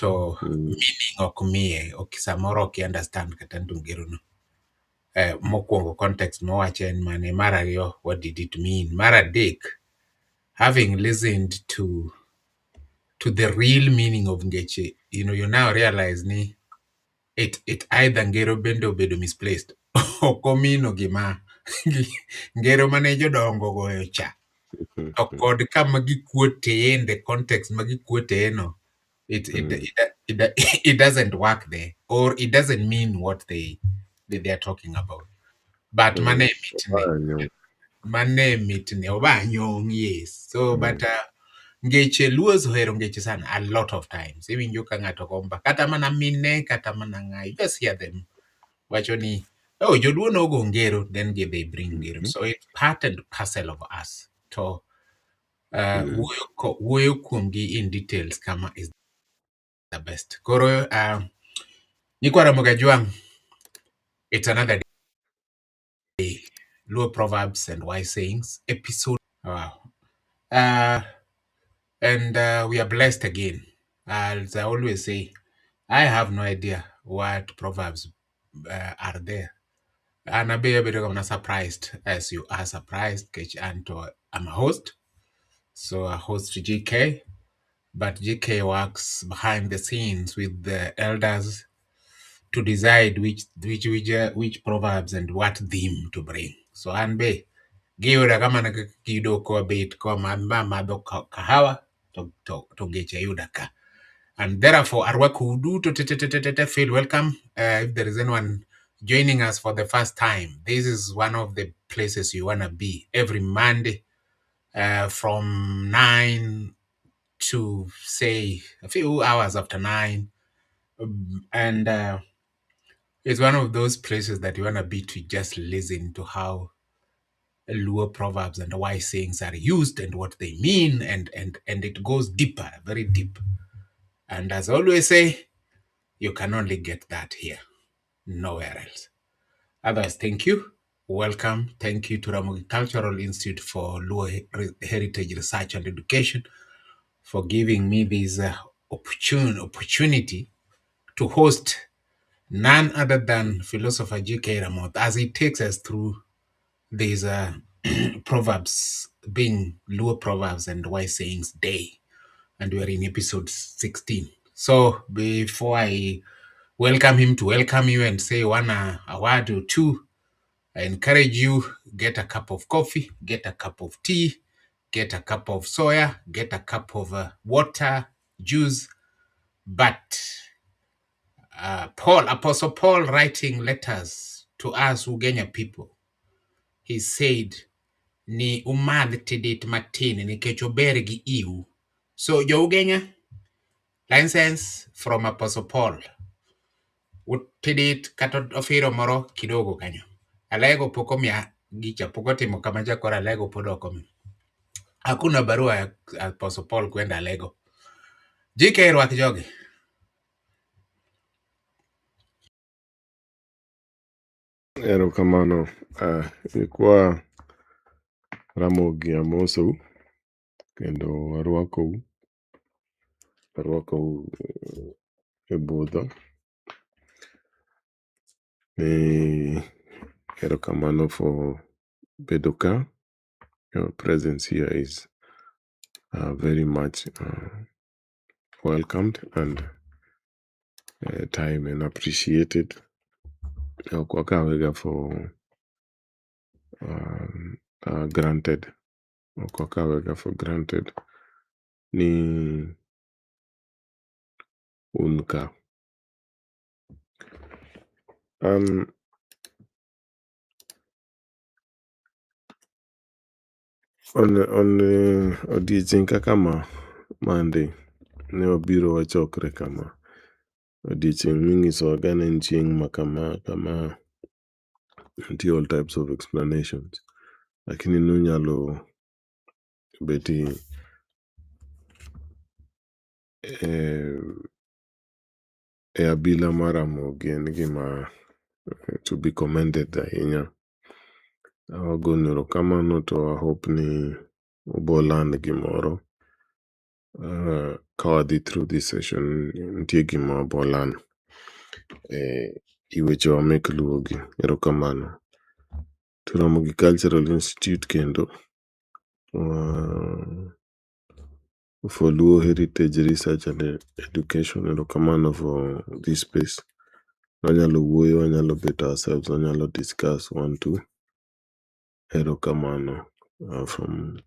to meaning okmiye samoro ok understand kata ngero no. Mokwongo context mowache en mane. Mar ariyo, what did it mean? Mar adek, having listened to the real meaning of ngeche, you now realize ni it either ngero bende obedo misplaced okomino gima ngero mane jodongo goyo cha to kod kama gikuote in the context magikuote no, it doesn't work there, or it doesn't mean what they are talking about. But mane mitne obanyong, yes. So but ngeche luo zohero ngeche sana a lot of times. Iwinjo ka ng'ato gomba kata mana mine kata mana ng'ai, just hear them wacho ni, oh, joluo no go ngero, then they bring ngero. So it's part and parcel of us to wuoyo kuomgi in details kama is the best. Koro Nikwara Mogajwang, it's another day. Luo Proverbs and Wise Sayings episode. Wow. And we are blessed again. As I always say, I have no idea what Proverbs are there. And I'll be a bit of surprised as you are surprised. I'm a host. So I host GK, but GK works behind the scenes with the elders to decide which proverbs and what theme to bring. So Anbe, giura kama na kido ko bit ko mama do kahawa to geche yudaka. And therefore, Arwakudu to feel welcome. If there is anyone joining us for the first time, this is one of the places you want to be every Monday from 9 to, say, a few hours after 9. And it's one of those places that you want to be to just listen to how Luo proverbs and wise sayings are used and what they mean. And it goes deeper, very deep. And as I always say, you can only get that here, nowhere else. Others, thank you. Welcome. Thank you to Ramogi Cultural Institute for Luo Heritage Research and Education for giving me this opportunity to host none other than philosopher G.K. Ramoth as he takes us through these proverbs, being Luo Proverbs and Wise Sayings Day. And we're in episode 16. So before I welcome him to welcome you and say one a word or two, I encourage you, get a cup of coffee, get a cup of tea, get a cup of soya, get a cup of water, juice. But Apostle Paul, writing letters to us Ugenya people, he said, ni umadh tidit matin nikech ober gi iu. So jo Ugenya, license from Apostle Paul. Tidit kata ofiro moro kidogo kanyo. Alego poko mia gicha poko timo kama jakora alego podoko mi. Hakuna barua ya Apostle Paul kwenda alego. JK rwak jogi. Erokamano. Ilikuwa Ramogi amosou kendo arwakou e budho. Erokamano for bedo ka. Your presence here is very much welcomed and time and appreciated. Okwakawega for granted. Okwakawega for granted ni unka. On odiechieng' kaka Monday ne wabiro wachokre kama. Odiechieng' ming'isowaga ne en chieng' ma kama nitie all types of explanations. Lakini nonyalo beti e abila mar Ramogi en gima to be commended ahinya. Wagoni erokamano to I hope ni oboland gimoro kawadhi through this session nitie gima bolano iwechewa mek luo gi. Erokamano. Turomo gi Cultural Institute kendo for Luo Heritage Research and Education. Erokamano for this space. Wanyalo wuoyo, wanyalo bet ourselves, wanyalo discuss one two. Erokamano from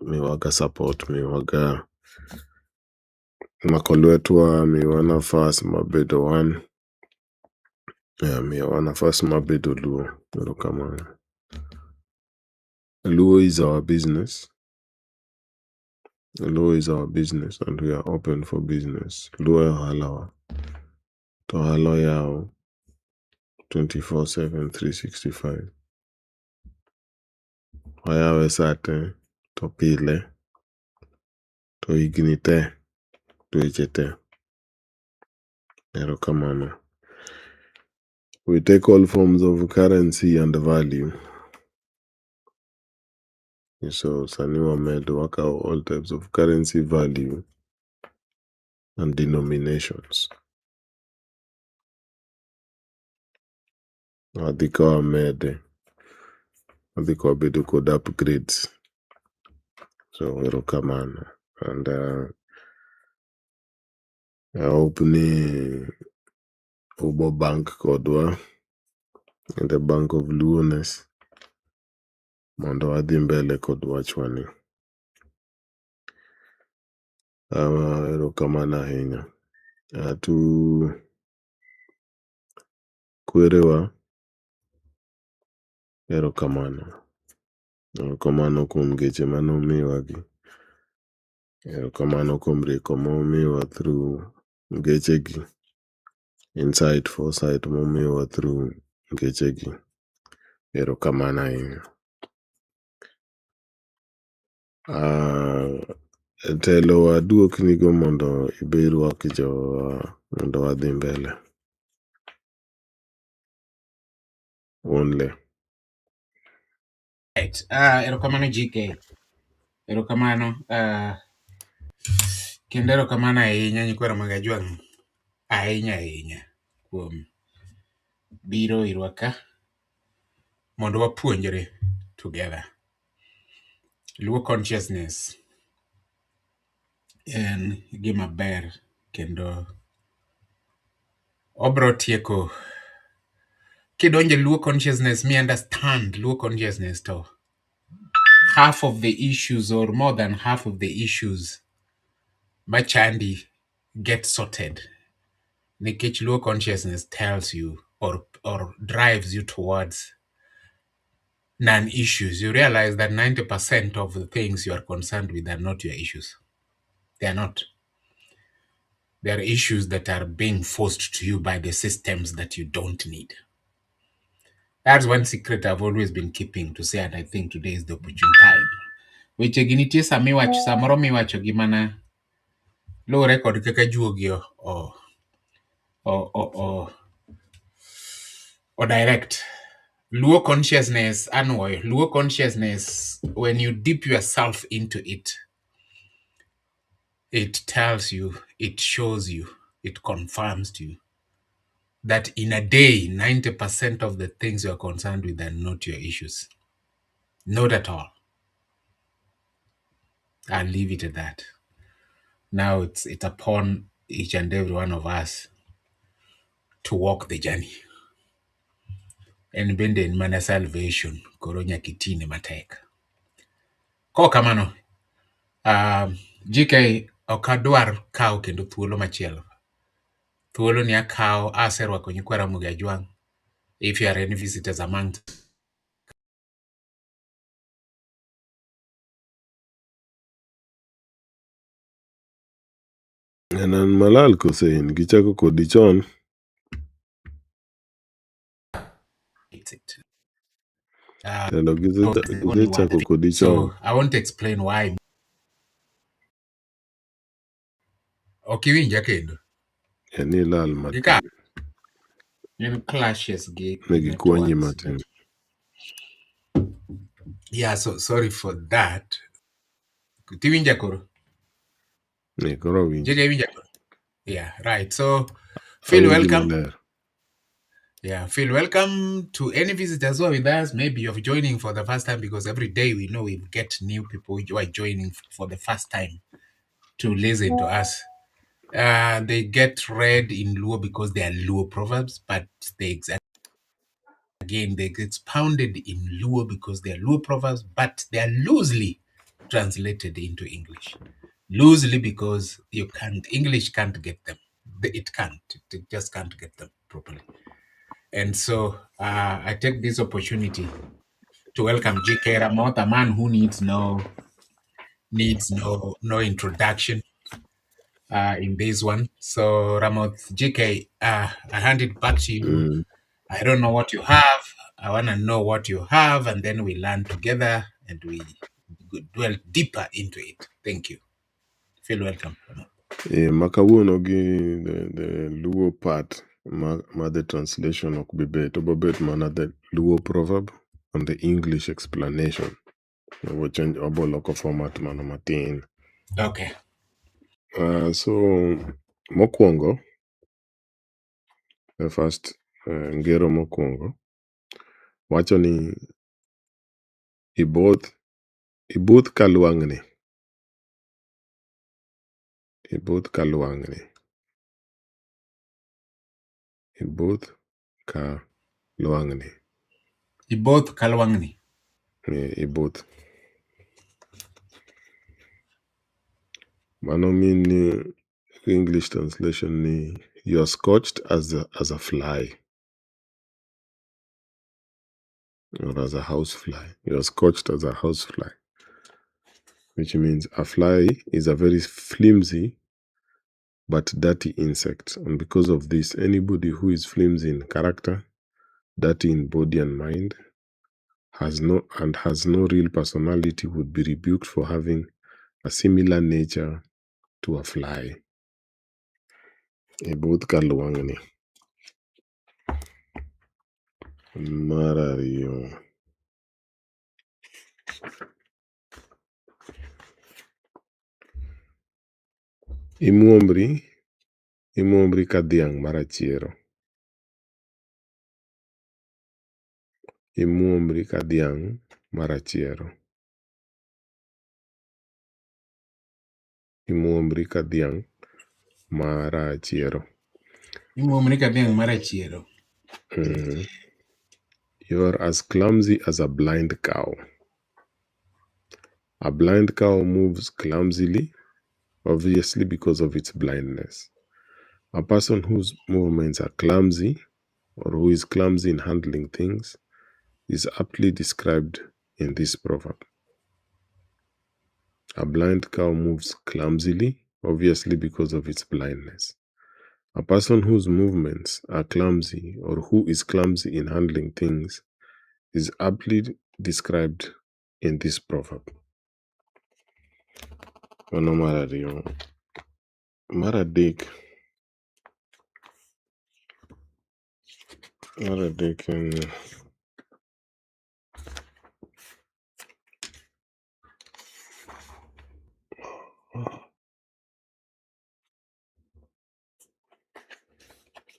miwaga support, miwaga mako lwetwa, miwa nafas mabedo wan, miwa nafas mabedo Luo. Erokamano. Luo is our business. Luo is our business and we are open for business. Luo e ohala. To ohala yaw 24/7, 365. Wayawe sate, to pile, to higni te, dweche te. Erokamano. We take all forms of currency and value. So sani wamedo wakao all types of currency, value and denominations. Wadhi ka wamede. Wadhi ka wabedo kod upgrades. So erokamano. And I hope ni ubo bank kodwa in the bank of Luoness mondo wadhi mbele kod wachwani. Erokamano ahinya. Tu kwerewa. Erokamano. Erokamano kuom geche manomiwa gi. Erokamano kuom rieko momiwa through geche gi. Insight, foresight momiwa through geche gi. Erokamano ahinya. Telo waduoknigo mondo ibe irwak jowa mondo wadhi mbele. Only. Right. Erokamano GK. Erokamano. Kendo erokamano ahinya nyikwara mag Ajwang'. Ahinya kuom biro irwa ka mondo wapuonjre together. Luo consciousness en gima ber kendo obro tieko kidonje Luo consciousness, me understand Luo consciousness to half of the issues or more than half of the issues machandi get sorted. Nikech Luo consciousness tells you or drives you towards non-issues. You realize that 90% of the things you are concerned with are not your issues. They are not. They are issues that are being forced to you by the systems that you don't need. That's one secret I've always been keeping to say, and I think today is the opportune time. Weche gi nitie samoro miwacho gi mana luwore kod kaka juogi o direct. Luo consciousness, anwoy, Luo consciousness, when you dip yourself into it, it tells you, it shows you, it confirms to you that in a day, 90% of the things you're concerned with are not your issues. Not at all. I'll leave it at that. Now it's upon each and every one of us to walk the journey. And bende in mana salvation, koro nyakitine matek. Ko kamano, GK okadwar kao kendo thuolo machielo. Thuolo ni akao aserwako nyikwara Mugi Ajwang'. If you are any visitors among Nan malal kose in gichako kodi chon. it. Telo gidechako kodi chon. So I won't explain why. Okiwinja kendo. Yani lal matin. In clashes gi Negikwanyi networks. matin. Yeah, so sorry for that. Tiwinja koro. Koro winji. JJ Winjago. Yeah, right. So feel Awinji welcome. maler. Yeah, feel welcome to any visitors who are with us. Maybe you're joining for the first time, because every day we know we get new people who are joining for the first time to listen to us. They get read in Luo because they are Luo proverbs, but they get expounded in Luo because they are Luo proverbs, but they are loosely translated into English. Loosely because English can't get them. It can't. It just can't get them properly. And so I take this opportunity to welcome GK Ramoth, a man who needs no introduction in this one. So Ramoth, GK, I hand it back to you. I don't know what you have. I want to know what you have, and then we learn together and we dwell deeper into it. Thank you. Feel welcome, Ramoth. Makawuono gi the Luo part ma the translation ok bi bet, obo bet mana the Luo proverb and the English explanation. Obo change, obo loko format mana matin. Okay. So mokwongo, the first ngero mokwongo wacho ni iboth kalwang'ni, iboth kalwang'ni, iboth kalwang'ni, Iboth Kalwangni. iboth. Mano mean ni English translation ni you're scorched as a fly, or as a house fly. You're scorched as a house fly, which means a fly is a very flimsy but dirty insect. And because of this, anybody who is flimsy in character, dirty in body and mind, has no real personality, would be rebuked for having a similar nature to a fly. Both kalwangni. Marario. Imuombri ka dhiang' marachiero. Imuombri ka dhiang' marachiero. Imuombri ka dhiang' marachiero. You're as clumsy as a blind cow. A blind cow moves clumsily, obviously because of its blindness. A person whose movements are clumsy, or who is clumsy in handling things, is aptly described in this proverb. A blind cow moves clumsily, obviously because of its blindness. A person whose movements are clumsy, or who is clumsy in handling things, is aptly described in this proverb. Maradik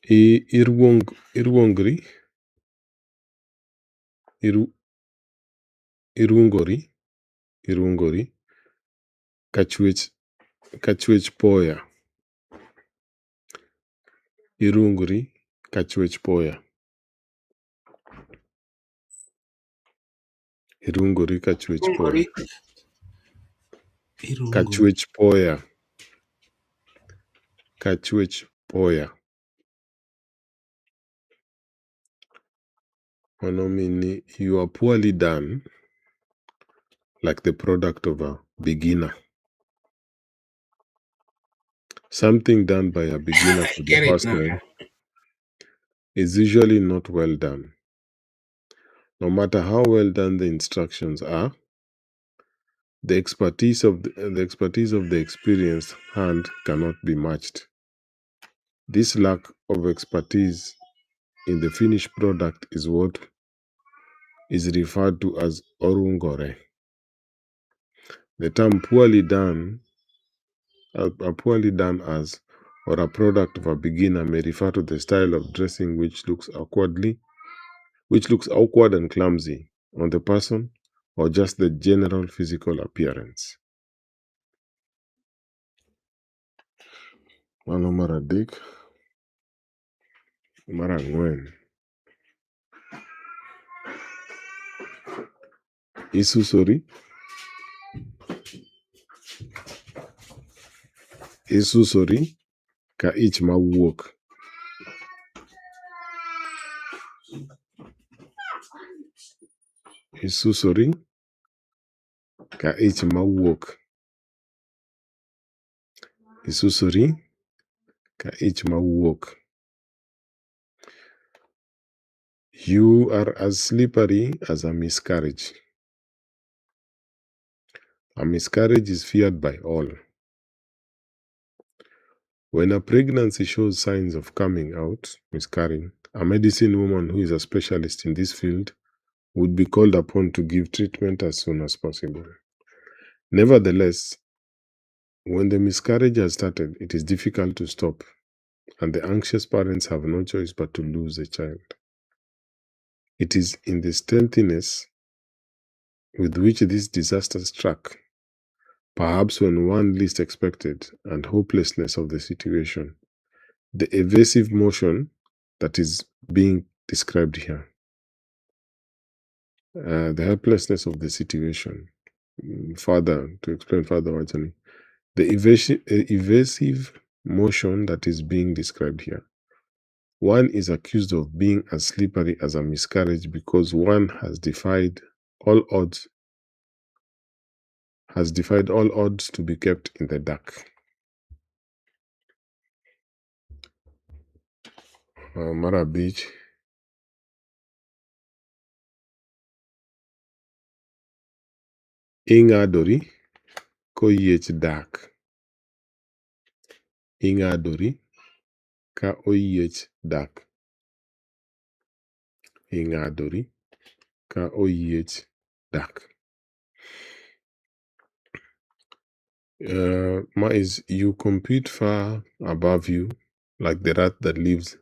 irungori kachwech poya. Irungori kachwech poya. Irungori kachwech poya. Kachwech poya. Kachwech poya. Mano mean you are poorly done, like the product of a beginner. Something done by a beginner for the Get it first now. time is usually not well done. No matter how well done the instructions are, the expertise of the experienced hand cannot be matched. This lack of expertise in the finished product is what is referred to as orungore. The term poorly done are poorly done as or a product of a beginner may refer to the style of dressing which looks awkward and clumsy on the person, or just the general physical appearance. Mano mar adek. Mar ang'wen, isusori ka ich mawuok. Isusori ka ich mawuok. Isusori ka ich mawuok. You are as slippery as a miscarriage. A miscarriage is feared by all. When a pregnancy shows signs of miscarrying, a medicine woman who is a specialist in this field would be called upon to give treatment as soon as possible. Nevertheless, when the miscarriage has started, it is difficult to stop, and the anxious parents have no choice but to lose a child. It is in the stealthiness with which this disaster struck, perhaps when one least expected, and hopelessness of the situation, the evasive motion that is being described here. The helplessness of the situation. To explain further, actually, the evasive motion that is being described here. One is accused of being as slippery as a miscarriage because one has defied all odds to be kept in the dark. Mara Beach. Ing'adori koyiech dak. Ing'adori ka oyiech dak. Ing'adori ka oyiech dak. Is you compete far above you, like the rat that lives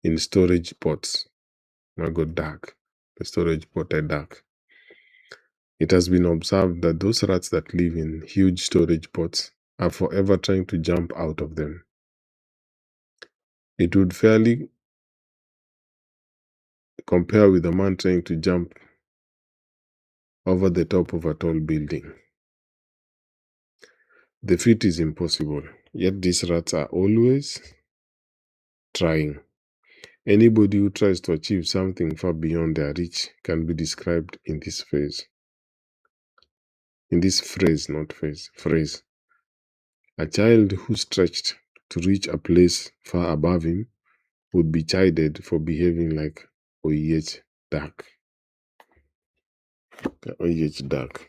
in storage pots. Go dark. The storage pot are dark. It has been observed that those rats that live in huge storage pots are forever trying to jump out of them. It would fairly compare with a man trying to jump over the top of a tall building. The feat is impossible, yet these rats are always trying. Anybody who tries to achieve something far beyond their reach can be described in this phrase. Phrase. A child who stretched to reach a place far above him would be chided for behaving like Oyech Dak. Oyech Dak.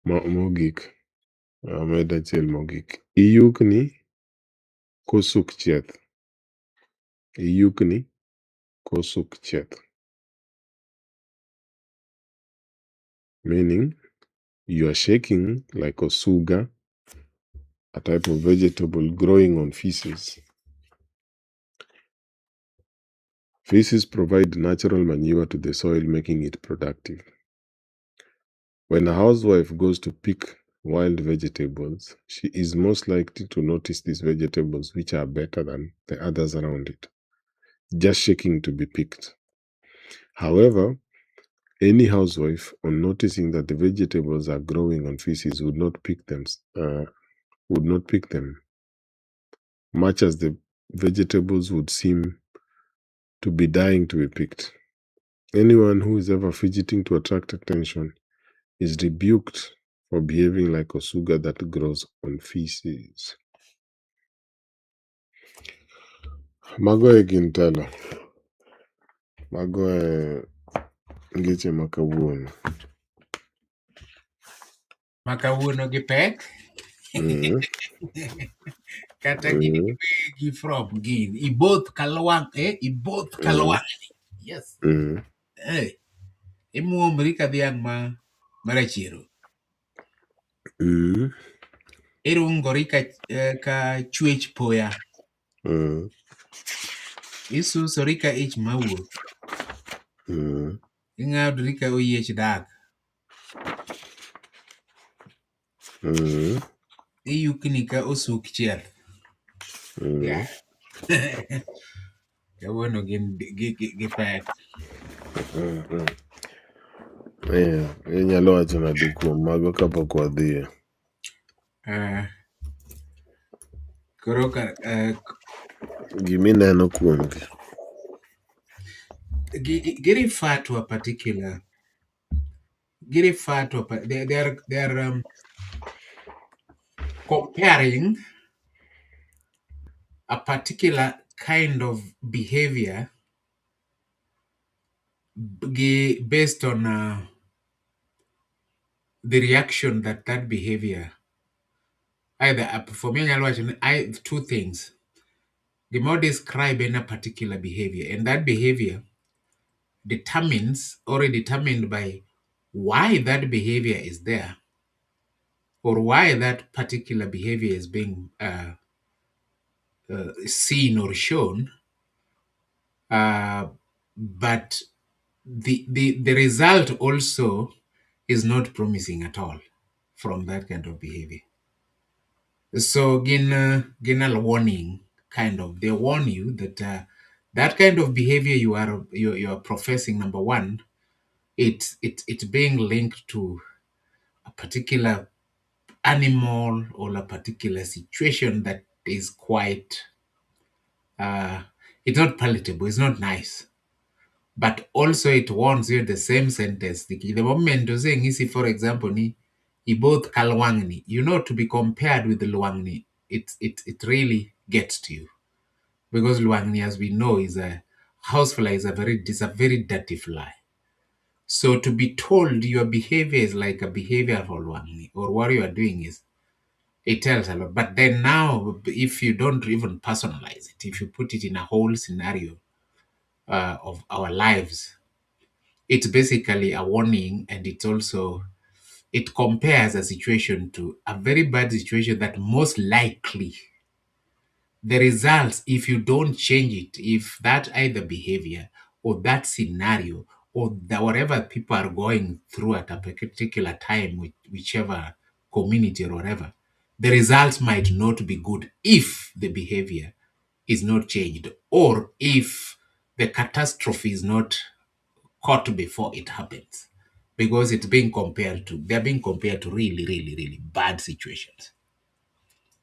Mogik. Amed achiel mogik. Iyukni kosuk chieth. Iyukni kosuk chieth. Meaning, you are shaking like osuga, a type of vegetable growing on feces. Feces provide natural manure to the soil, making it productive. When a housewife goes to pick wild vegetables, she is most likely to notice these vegetables which are better than the others around it, just shaking to be picked. However, any housewife, on noticing that the vegetables are growing on feces, would not pick them, much as the vegetables would seem to be dying to be picked. Anyone who is ever fidgeting to attract attention is rebuked for behaving like osuga that grows on feces. Mago e gin telo. Mago e ngeche makawuono. Makawuono gi pek. Kata gini Mm. gi from gin. Iboth kalwang, iboth Mm. kalwang. Yes. Mm. Eh, imuomri ka dhiang' marachiero. Mm. Irungori ka chwech poya. Mm. Isusori ka ich mawuok. Mm. Ing'adori ka oyiech dak. Mm. Iyukni ka osuk chiel. Mm. Yeah. Kawuono gi pek. Mm. Yeah, inyalo wacho nade kuom mago kapok wadhie? Koro Gimineno kuomgi. They refer to a particular. They refer to they're comparing a particular kind of behavior based on the reaction that behavior either for me I two things. The more describe in a particular behavior, and that behavior determines or determined by why that behavior is there or why that particular behavior is being seen or shown. But the result also is not promising at all from that kind of behavior. So ginal warning kind of, they warn you that that kind of behavior you are professing, number one, it's being linked to a particular animal or a particular situation that is quite it's not palatable, it's not nice. But also it warns you the same sentence. The moment you're saying, see, for example, ni both kalwangni, to be compared with the luangni, it really gets to you. Because luangni, as we know, is a housefly, is a very dirty fly. So to be told your behavior is like a behavior of luangni, or what you are doing is, it tells a lot. But then now, if you don't even personalize it, if you put it in a whole scenario of our lives, it's basically a warning, and it compares a situation to a very bad situation that most likely the results, if you don't change it, if that either behavior or that scenario or whatever people are going through at a particular time with whichever community or whatever, the results might not be good if the behavior is not changed, or if the catastrophe is not caught before it happens, because they're being compared to really, really, really bad situations.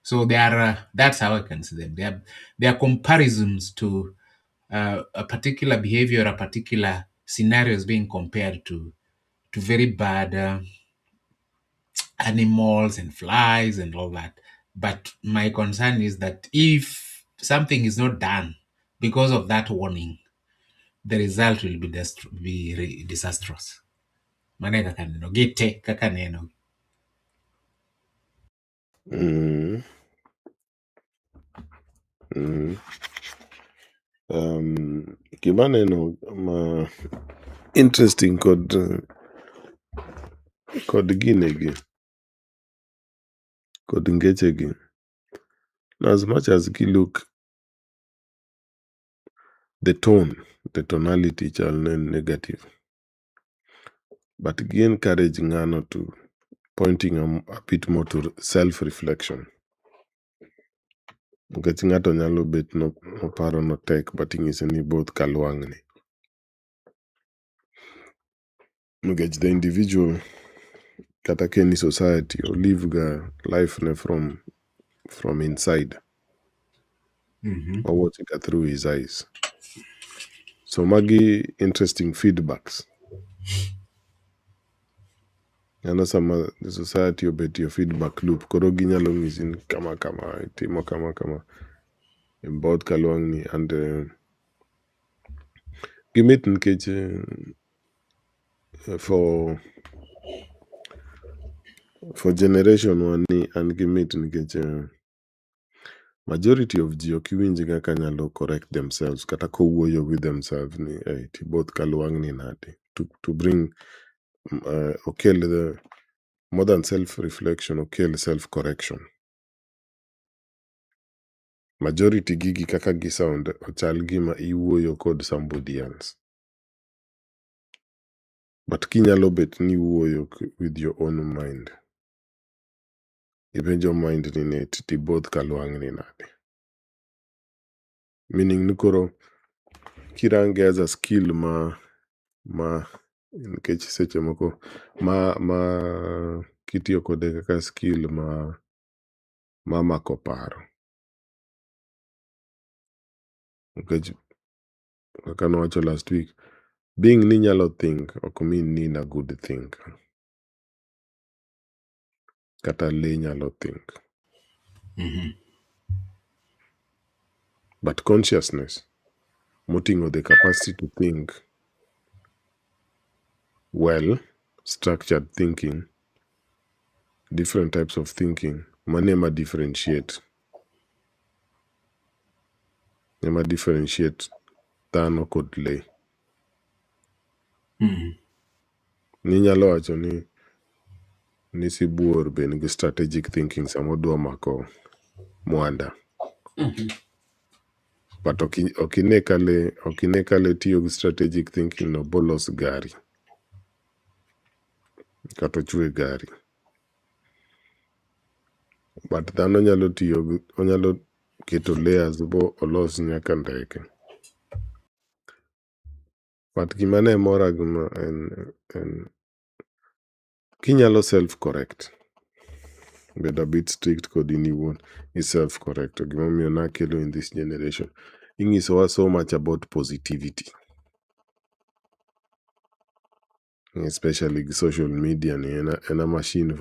So they are that's how I can see them. They are comparisons to a particular behavior, a particular scenario is being compared to very bad animals and flies and all that. But my concern is that if something is not done because of that warning, the result will be disastrous. Mane kaka neno gite kaka neno. Mm. Mm. Gimaneno ma interesting kod ginegi, kod ngechegi. As much as you look, the tonality chal ne negative, but gi encourage ng'ano to pointing a bit more to self-reflection. Nikech ng'ato nyalo bet noparo notek but ing'ise ni both kalwang'ni. Nikech the individual kata ka en society olive ga life ne from inside. Watching it through his eyes. So magi interesting feedbacks. Yana sama the society obet your feedback loop. Koro ginyalo ng'isi ni kama itimo kama in both kalwang'ni, and gimit nikech for generation wani an gimit nikech majority of ji ok iwinj kaka nyalo correct themselves kata kowuoyo with themselves ni tiboth kalwang' ni nade to bring okel the more than self reflection, okel self correction. Majority gigi kaka gi sound ochal gima iwuoyo kod somebody else, but kinyalo bet ni iwuoyo with your own mind, ipenjo mind ni ne tiboth kalwang' ni nade, meaning ni koro kirange as a skill ma nikech seche moko ma kitiyo kode kaka skill ma mako paro, nikech kaka nowacho last week, being ni nyalo think ok mean ni in a good thinker, kata le nyalo think. But consciousness moting'o the capacity to think well, structured thinking, different types of thinking, mano ema differentiate dhano kod le. Ninyalo wacho ni sibuor be nigi strategic thinking sama odwa mako mwanda, but ok ine ka le tiyo gi strategic thinking no bolos gari kata ochwe gari, but dhano onyalo keto layers bo olos nyaka ndeke. But gima ne mora gima en kinyalo self correct, bedo a bit strict kod in iwuon, i self correct. Gimomiyo nakelo in this generation, ing'isowa so much about positivity, especially the social media ni en a machine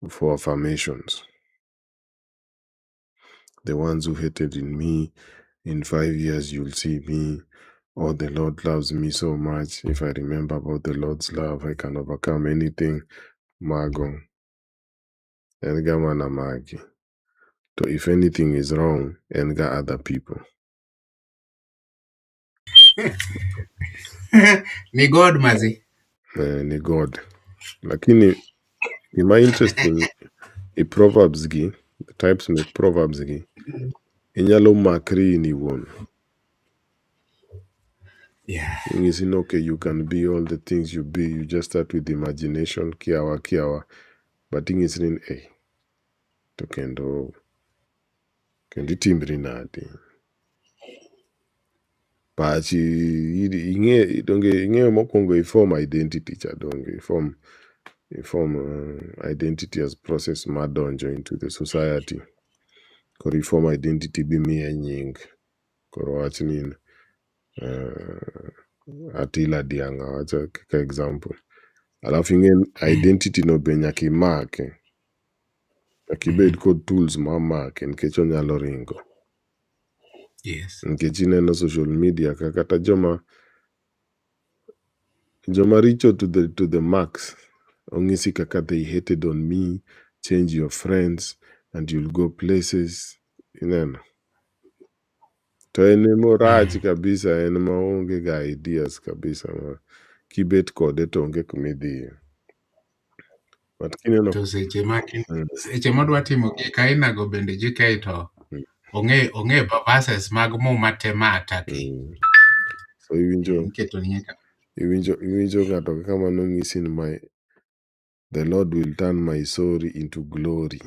for affirmations. The ones who hated in me, in 5 years you'll see me. Oh, the Lord loves me so much. If I remember about the Lord's love, I can overcome anything. Mago. Enga mana magi. So if anything is wrong, enga other people. Ni God mazi. Ni God. Lakini, ima interesting, i Proverbs gi, the types make Proverbs gi, inyalo makri in iwuon. Yeah. Okay, you can be all the things you be. You just start with imagination, kiawa. But thing is, to kendo itimri nade. Pachi, ing'eyo mokwongo i-form identity cha donge. I-form identity as process mar donjo into the society. Koro i-form identity bimiye nying. Koro wach ni Atila Dianga, wacha kaka example. Alafu ing'e identity no be nyaka imake. Nyaka ibed kod tools ma make nikech onyalo ringo. Yes. Nikech ineno social media kata joma richo to the max, ong'isi kaka they hated on me, change your friends and you'll go places, ineno. To en morach kabisa, en maonge ga ideas kabisa ma kibet kode to onge kumidhiye. But kineno To seche modwa timo gik aina go bende JK to ong'e verses mag muma te ma ataki. So iwinjo ng'ato kaka mano ng'isi ni the Lord will turn my sorry into glory.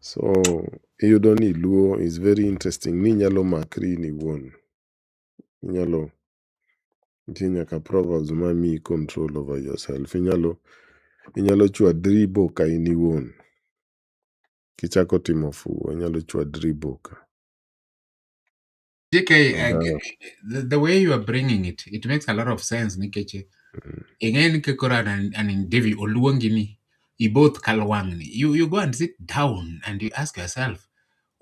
So iyudo ni luo is very interesting, ni inyalo makri in iwuon. Nitie nyaka Proverbs ma miyi control over yourself. Inyalo chwadri boka in iwuon. Kichako timo fuwo, inyalo chwadri boka. JK, the way you are bringing it makes a lot of sense. Nikeche, again, an individual, oluongini, iboth kalwangni. You go and sit down and you ask yourself,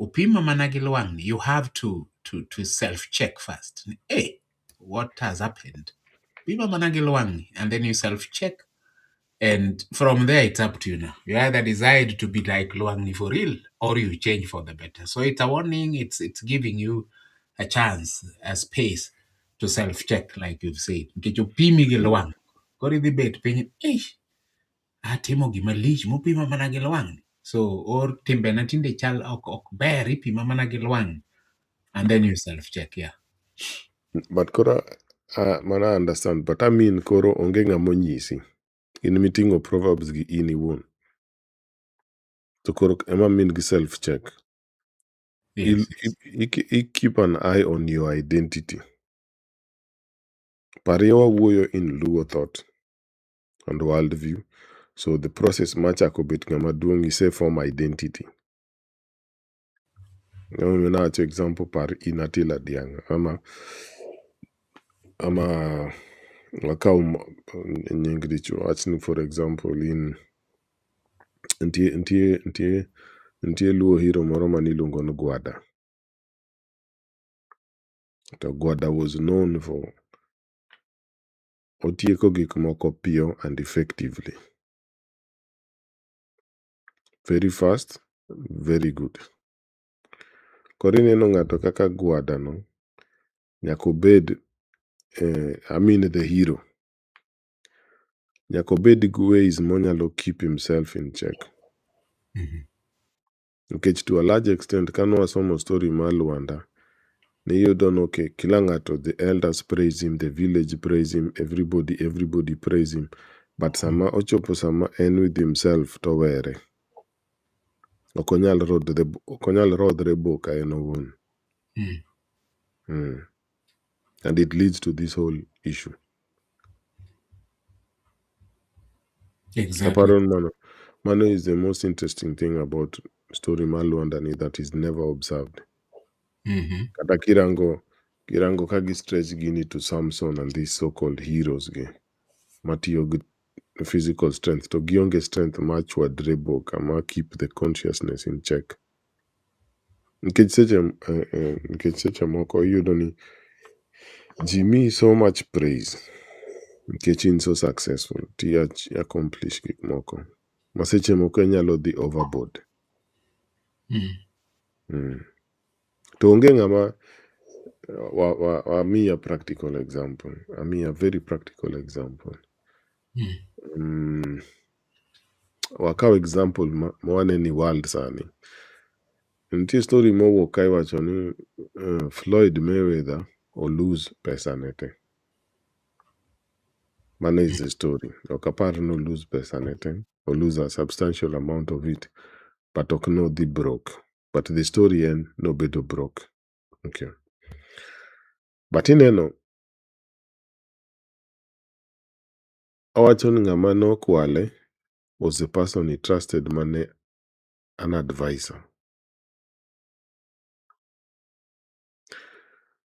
upima managilwangni, you have to self-check first. Hey, what has happened? Pima managilwangni, and then you self-check. And from there, it's up to you now. You either decide to be like Luangni for real, or you change for the better. So it's a warning. It's giving you a chance, a space to self-check, like you've said. Get your pimi Luang. Go to the bed, ping it. Atimo gima lich mopima mana gi Luang. So, or timbe na tinde chal ok ber ipima mana gi Luang. And then you self-check, yeah. But kora, mana understand, but I mean koro onge ng'amonyisi. In meeting of Proverbs gi in iwuon. To koro ema mean gi self-check. Yes. You keep an eye on your identity. Pariwa wuoyo in Luo thought and worldview. So the process machako bet ng'ama duong' ise form identity. Nawacho example par in Atila Diang. Ama wakaw nying dicho. Wachni for example in ntie Luo hero moro maniluongo ni Gwada. To Gwada was known for otieko gik moko piyo and effectively. Very fast, very good. Koro ineno ng'ato kaka Gwada no, nyaka obed, the hero. Nyaka obed gi ways monyalo keep himself in check. Nikech to a large extent, kanwasomo story mar Luanda, niyudo no kila ng'ato, the elders praise him, the village praise him, everybody praise him. But sama ochopo sama en with himself to were. Okonyal rodre boka en owuon. And it leads to this whole issue. Exactly. Aparon mano is the most interesting thing about story mar Luandani that is never observed. Kata kirango kagi stretch gini to Samson and these so-called heroes gi. Matiyo gi physical strength to gionge strength much wadre boka ma keep the consciousness in check. Nikech seche moko iyudo ni ji miyi so much praise. Nikech in so successful, ti accomplish gik moko. Ma seche moko inyalo dhi overboard. To onge ng'ama, a practical example. A very practical example. Wakaw example mwane ni world sani. Nitie story mowuok ka iwacho ni Floyd Mayweather o lose pesa nete. Mano is the story. Ok apar no lose pesa nete. O lose a substantial amount of it. But ok no dhi broke. But the story en no bedo broke. Okay. But ineno, owacho ni ng'ama nokwale was the person he trusted mane an advisor.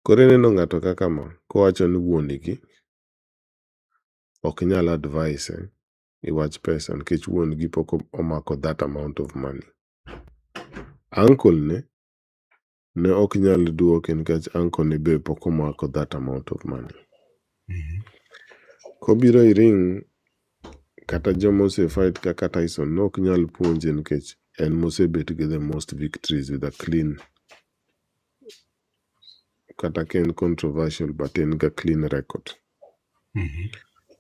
Koro ineno ng'ato kaka ma, kowacho ni wuonegi ok nyal advise iwach pesa nikech wuonegi pok omako that amount of money. Uncle ne ok nyal duoke nikech uncle ne be pok omako that amount of money. Kobiro iring kata joma fight kaka Tyson no ok nyal puonje nikech en mosebet gi the most victories with a clean, kata ken controversial but en ga clean record.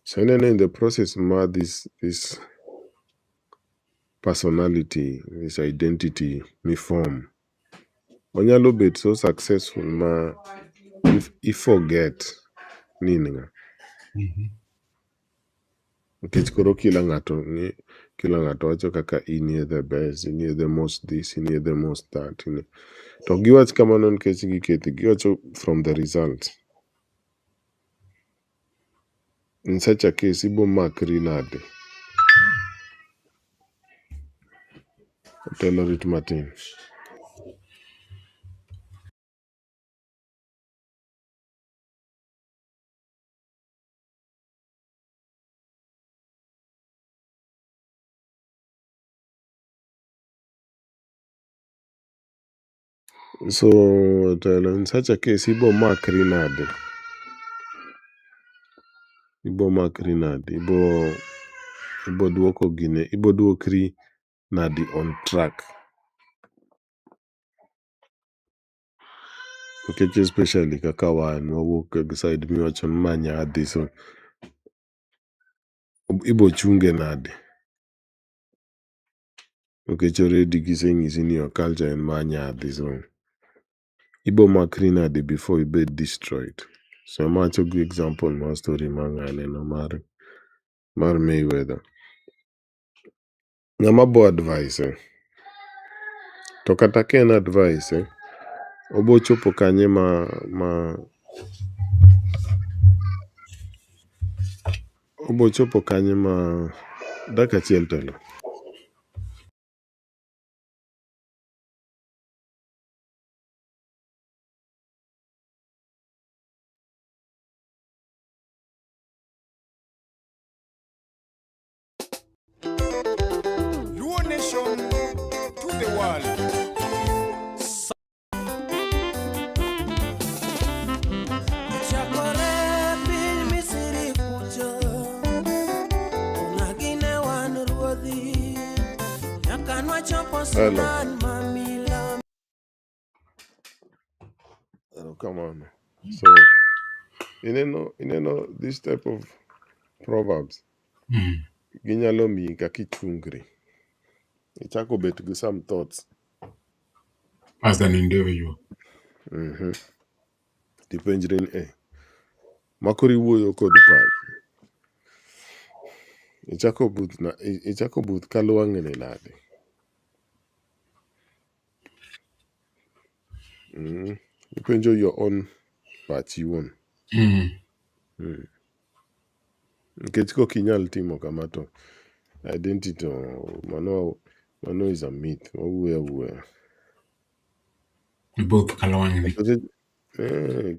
So in the process ma this personality, this identity me form, onyalo bet so successful ma if forget nini nga. Nikech koro kila ng'ato wacho kaka in the best, in the most this, in the most that. To giwach kamano nikech giwacho from the results. In such a case, ibo makri nade. Telo rit matin. So telo in such a case, ibo makri nade. ibo duokri nadi on track. Nikech especially kaka wan wawuok e side miwacho ni ma nyadhi, so ibo chunge nade. Nikech already giseng'isi ni your culture en ma nyadhi, so ibo makri nade before ibed destroyed. So mawacho gi example mar story ma ng'aneno mar Mayweather. Ng'ama bo advice to kata ka en advice obo chopo kanye obo chopo kanye ma dakika achiel telo. Luo Nation to the world. Hello, come on. So ineno this type of proverbs ginyalo miyi kaka ichungri. Ichako bet gi some thoughts. As an individual. Tipenjri ni makoro iwuoyo kod pach. Ichako buth kaluang'ni nade. Ipenjo your own pach iwuon. Nikech kok inyal timo kama to identity to mano is a myth. Wawuoyo awuoya. Both kalawangni.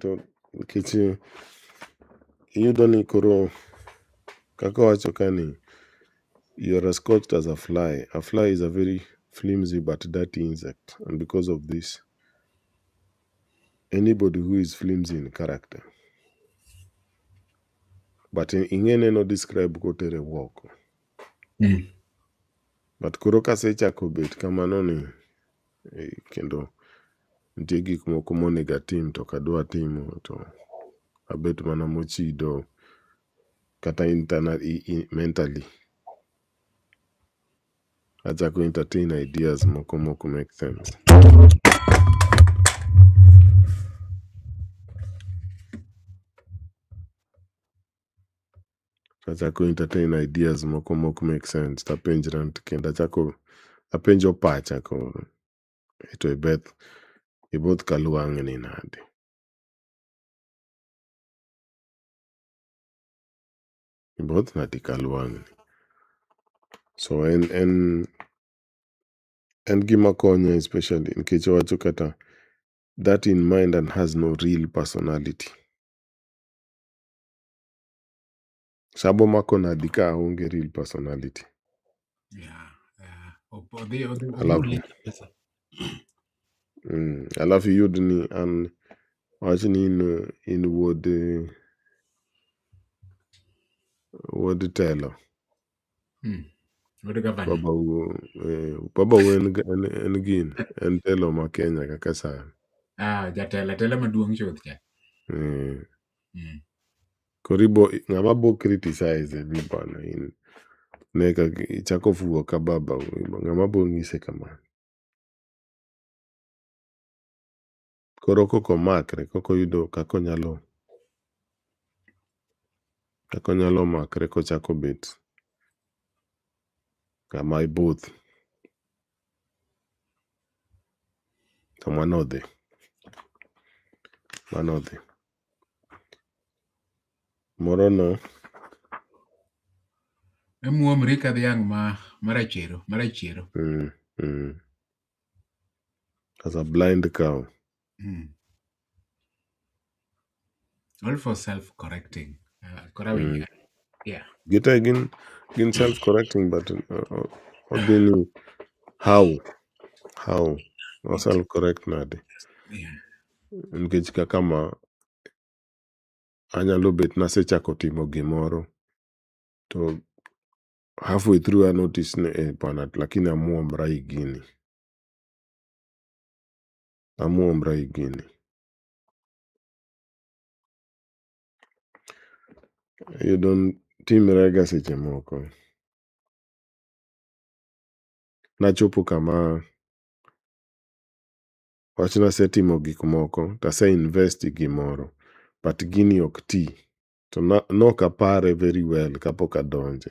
To nikech iyudo ni koro kaka wacho kani you are as scorched as a fly. A fly is a very flimsy but dirty insect, and because of this anybody who is flimsy in character but ing'ene no describe kotere woko. But koro kasechako bet kamano ni kendo nitie gik moko monego atim to kadwa timo to abet mana mochido kata mentally achako entertain ideas moko mok make sense. Achako entertain ideas moko mok make sense tapenjra kendo achako apenjo pacha koro to iboth kaluang'ni nade. Iboth nade kaluang'ni. So en gima konyo especially nikech wacho kata that in mind and has no real personality. Sabo mako nadi ka onge real personality. Alafu iyud ni an wach ni in wuod telo. Baba u en telo ma Kenya kaka sani. Jatelo maduong' chuth cha. Koro ng'ama bo criticize ni bana in neka ichako fuwo ka baba u, ng'ama bo ng'ise kamano. Koro koko makre koko yudo kako nyalo makre kochako bet kama ibuth to mano dhi. Moro no Emuomri ka dhiang' marachero. As a blind cow. All for self-correcting. Yeah. Gita gin self-correcting but odhini how self-correct nade. Nikech kaka ma anyalo bet nasechako timo gimoro to halfway through I noticed pana lakini amuomra igini. Amuomra igini. You don't timrega seche moko. Nachopo kama wachna setimo gik moko tase invest gimoro but gini ok tii to nok apare very well kapok adonje.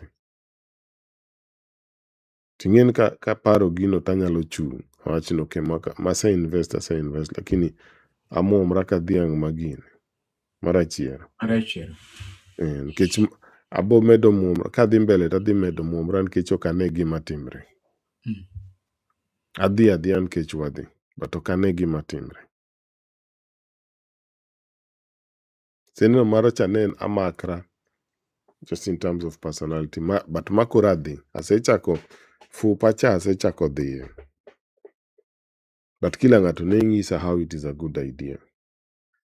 Ting'en ka paro gino tanyalo chung' awachno ke mase invest lakini amuomra ka dhiang' magini marachiel. Nikech abo medo muomra kadhi mbele tadhi medo muomra nikech ok ane gima timre. Adhiya nikech wadhi but ok ane gima timre. Seneno maracha ne en amakra just in terms of personality but makoro adhi asechako fupacha asechako dhiye. But kila ng'ato ne ng'isa how it is a good idea.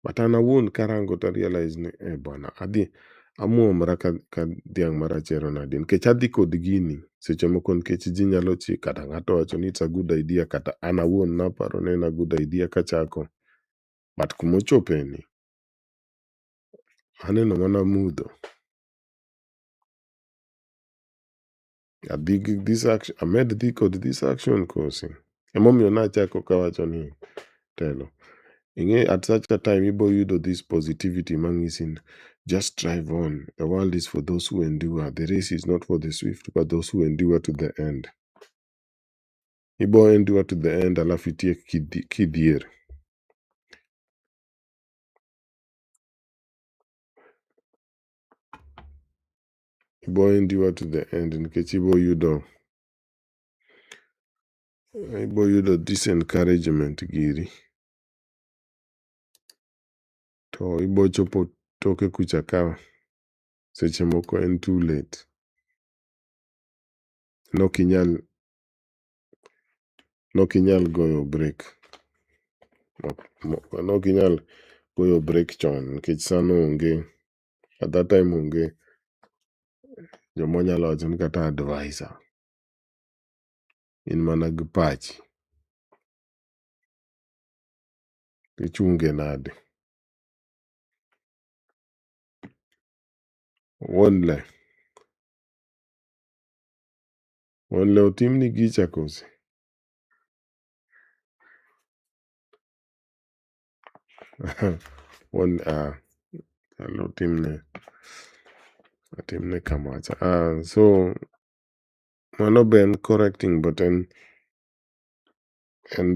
But an awuon karango to realize ni bwana adhi amuomra ka dhiang' marachero nadi nikech adhi kod gini seche moko nikech ji nyalo chiko kata ng'ato wacho ni it's a good idea kata an awuon naparo ni en a good idea kachako but kumochope ni aneno mana mudho. Adhi gi this action, amed dhi kod this action kosi. Emomiyo nachako kawacho ni telo. Ing'e at such a time ibo yudo this positivity mang'isi ni just drive on. The world is for those who endure. The race is not for the swift but those who endure to the end. Ibo endure to the end alafu itiek kidhier. Ibo endure to the end nikech ibo yudo this encouragement giri. To ibo chopo toke kucha ka seche moko en too late. Nokinyal goyo break. Nokinyal goyo break chon nikech sano onge. At that time onge joma nyalo wacho ni kata advisor. In mana gi pachi. Ichunge nade. Wuon le otimni gicha kosi. Wuon otimne kamacha. So mano be en correcting but en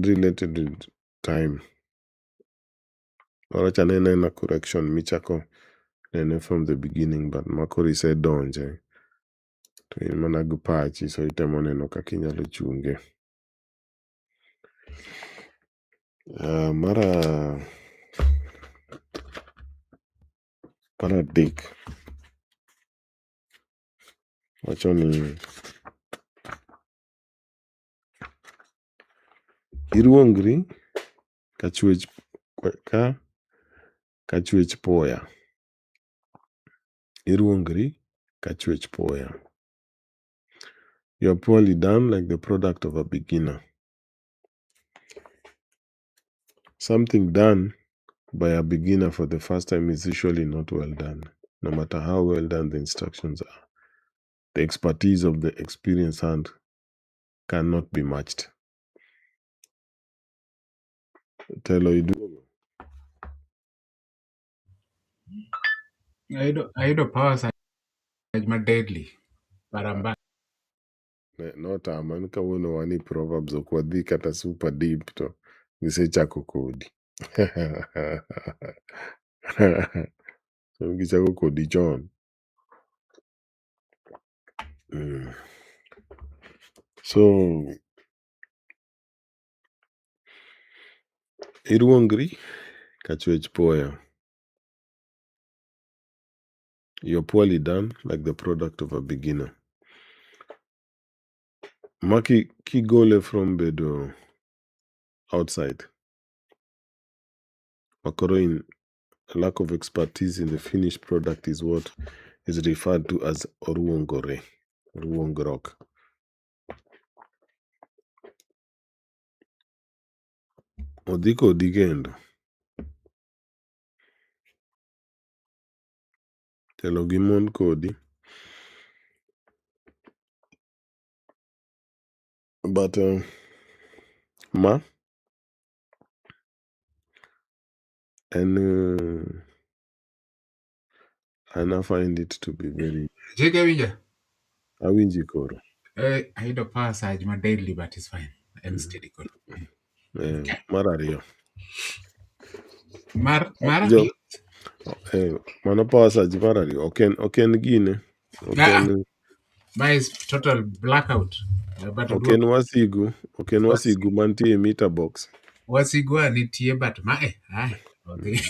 related with time. Waracha ne en correction michako nene from the beginning but makoro isedonje. To in mana gi pachi so itemo neno kaka inyalo chunge. Mar adek wacho ni iruongri ka chwech poya. Iruongri ka chwech poya. You're poorly done like the product of a beginner. Something done by a beginner for the first time is usually not well done, no matter how well done the instructions are. The expertise of the experienced hand cannot be matched. Telo iduogo. Ayudo power surge ma deadly. Baramba. Notama ni kawuono wani Proverbs ok wadhi kata super deep to gisechako kodi. So gichako kodi chon. So iruongri ka chwech poya. You're poorly done like the product of a beginner. Maki kigole from bedo outside. Makoro in lack of expertise in the finished product is what is referred to as oruongore. Ruongrok. Odhi kodi kendo. Telo gi mon kodi. But ma and I find it to be very Jake, awinji koro. I do pass my daily, but it's fine. And steady. Okay. Mar ariyo. Marathi. Mano passage mar ariyo. Ok en gine. Ok en My is total blackout. But ok en wasigu. Ok en wasigu mantie e meter box. wasigu nitie but mae. Okay.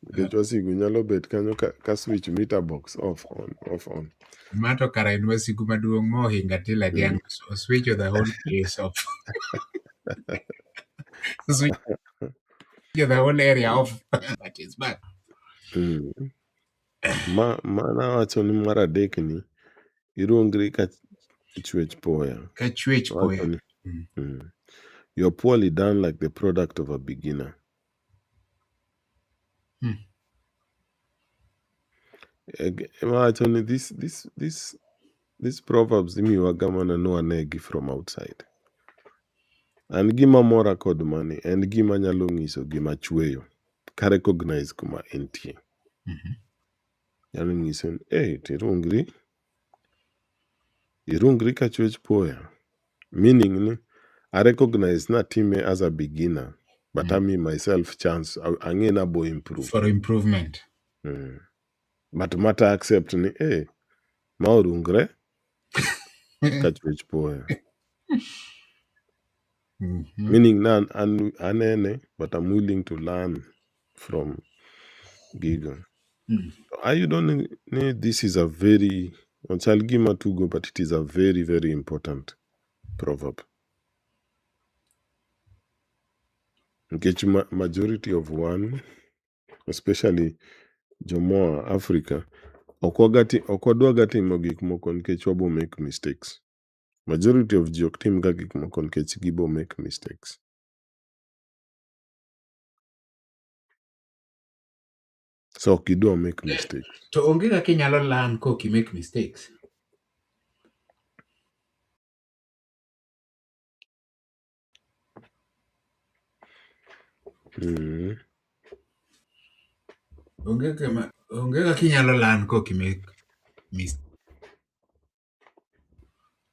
Nikech wasigu nyalo bet kanyo ka switch meter box off on. Mato kara en wasigu maduong' mohinga tila diang' switch the whole place off. Switch the whole area off. That is bad. Mana wacho ni mar adek ni iruongri ka chwech poya. Ka chwech poya. You're poorly done like the product of a beginner. Wacho ni this Proverbs imiwaga mana no anegi from outside. An gima mora kod mani en gima nyalo nyiso gima chweyo ka recognize kuma entie. Nyalo nyiso ni irungri ka chwech poya. Meaning ni I recognize na time as a beginner, but I mean myself chance. Ang'e na bo improve. For improvement. But mata accept ni ma orungre ka chwech poya. Meaning na anene, but I'm willing to learn from gigo. I don't know. This is a very Gima tugo, but it is a very, very important proverb. Nkech majority of one, especially Jomoa Africa, okwadwaga timo gik moko nkech wabo make mistakes. Majority of ji ok tim ga gik moko nkech gibo make mistakes. So ok gidwa make mistakes. To onge kaka inyalo learn kok you make mistakes. Onge kaka inyalo learn kok you make mistakes.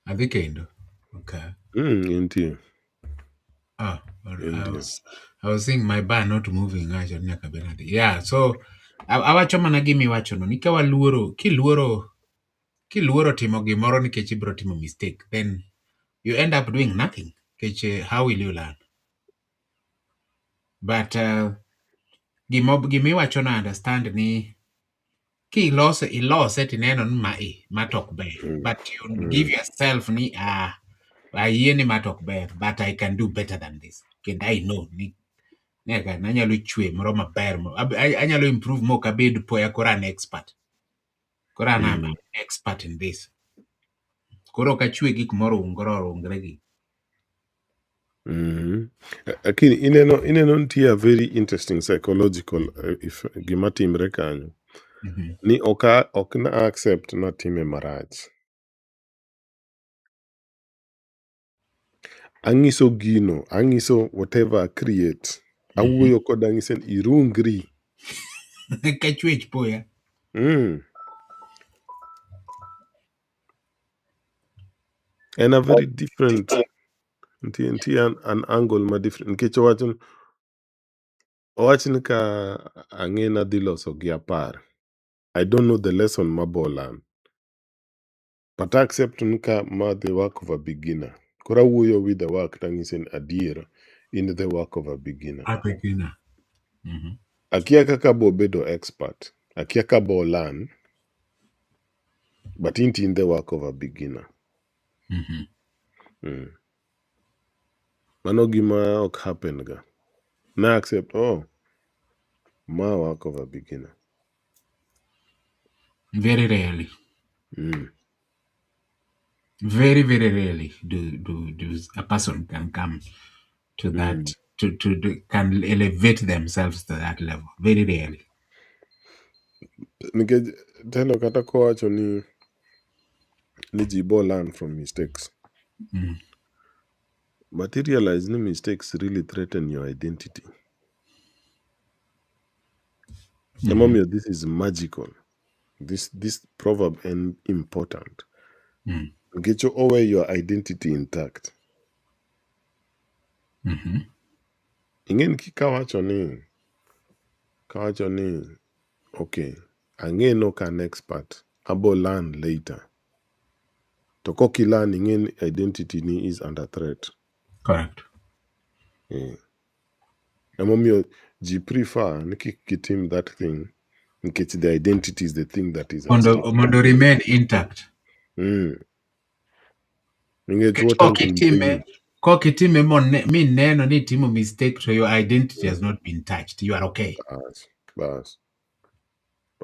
Adhi kendo. Okay. Intie. I was seeing my bar not moving. Yeah, so awacho mana gimi wacho no. Nika kiluoro timo gimoro nikech ibro timo mistake, then you end up doing nothing. How will you learn? But gimi wacho na understand ni ilose tineno ni matok ber. But you give yourself ni ayie ni matok ber, but I can do better than this. And I know ni nanyalo chwe moro maber. Anyalo improve mo kabed poya kora an expert. Kora an expert in this. Koro ka chwe gik moro ungre gi. Lakini ineno nitie a very interesting psychological if gima timre kanyo. Ni ok na accept na time marach. Ang'iso whatever I create. Awuoyo kod ang'ise irungri. Ka chwech poya. And a very different an angle ma different. Nikech owach ni ka ang'e na dhi loso gi 10. I don't know the lesson mabolan. But I accept ni ka ma the work of a beginner. Kora wuoyo with the work tang'ise ni adier in the work of a beginner. A beginner. Akia kaka bo bedo expert. Akia ka bo learn. But in the work of a beginner. Mano gima ok happen ga. Na accept, ma work of a beginner. Very rarely. Very, very rarely do a person can come to that can elevate themselves to that level. Very rarely. Nikech telo kata kowacho ni ji bo learn from mistakes. But you realize no mistakes really threaten your identity. Emomiyo this is magical. This proverb and important. Get you over your identity intact. Ingen kawacho ni okay, ang'e no kan expert. Abo learn later. To koki learn ingen identity ni is under threat. Correct. Emomiyo ji prefer ni kitim that thing. Nkech the identity is the thing that is at stake. Mondo remain intact. It's what I'm doing. Kokitime mi neno ni timo mistake, so your identity has not been touched. You are okay. Bas.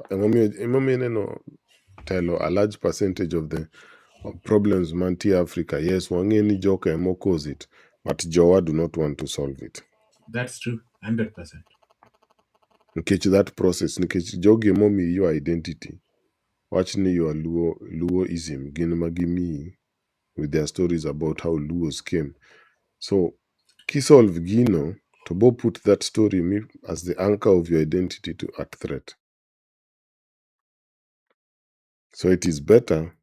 Emomiyo neno telo a large percentage of the problems mantie Africa. Yes, wang'e ni joka emo cause it, but jowa do not want to solve it. That's true. 100%. Nkech that process, nkech jogi emo mi your identity. Watch ni your Luoism, gin magimi with their stories about how Luos came. So, kisolve gino, to bo put that story as the anchor of your identity to at threat. So it is better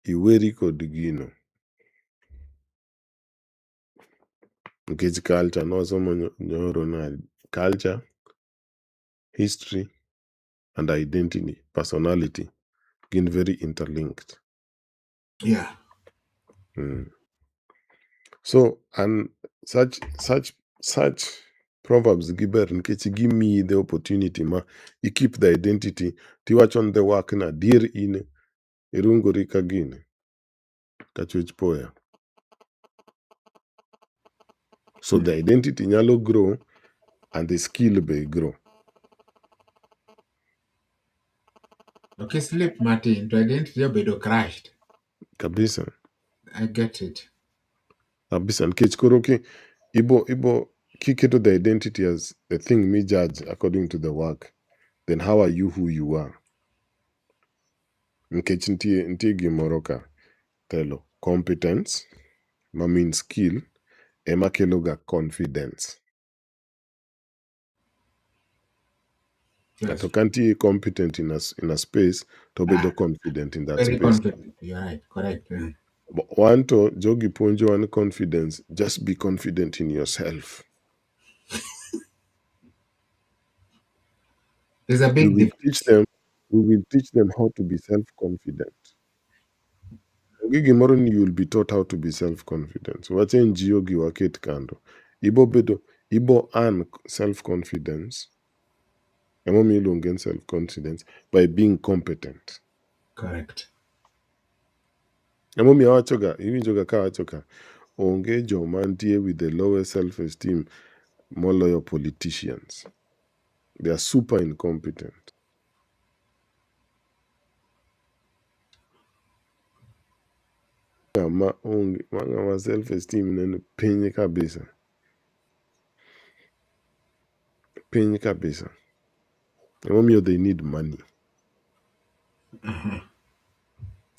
iweri kod gino. Nkech culture, nosomo nyoro na culture, history, and identity, personality, gin very interlinked. Yeah. So, and such proverbs giber nkech give me the opportunity ma you keep the identity tiwach on the work na dear in irungori ka gine kachwech poya. So the identity nyalo grow and the skill be grow. Okay, sleep Martin, to identity obedo crashed. Kabisa. I get it. Kabisa nkech koro ibo kiketo the identity as the thing me judge according to the work, then how are you who you are? Nkech ntie gimoro ka telo competence ma mean skill ema kelo ga confidence. Yes. To kanti competent in a space to be confident in that Very space. confident. You're right. Correct. But one to jogi ponjo one confidence, just be confident in yourself. There's a big difference. We will teach them how to be self-confident. Gigi moroni you'll be taught how to be self-confident. So what's in Giogi waket kando. Ibo earn self-confidence. Emomi ilongen self-confidence by being competent. Correct. Emomi awachoga, iwinjoga ka awachoka. Onge jo mantie with the lowest self-esteem moloyo politicians. They are super incompetent. Ma self-esteem neno piny kabisa. Piny kabisa. Emomiyo they need money.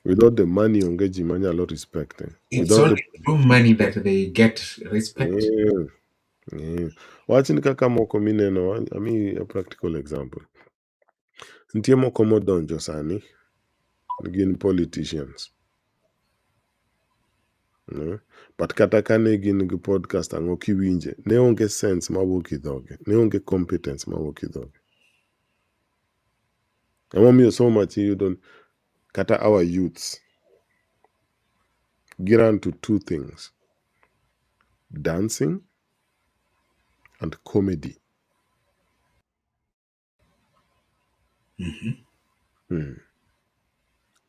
Without the money, onge ji manyalo respect. It's only through money that they get respect. Wach ni kaka moko mineno, I mean a practical example. Nitie moko modonjo sani, gin politicians. But kata kane gin gi podcast ang'o kiwinje, ne onge sense mawuok i dhoge, ne onge competence mawuok i dhoge. Emomiyo so much iyudo kata our youths get onto two things: dancing and comedy.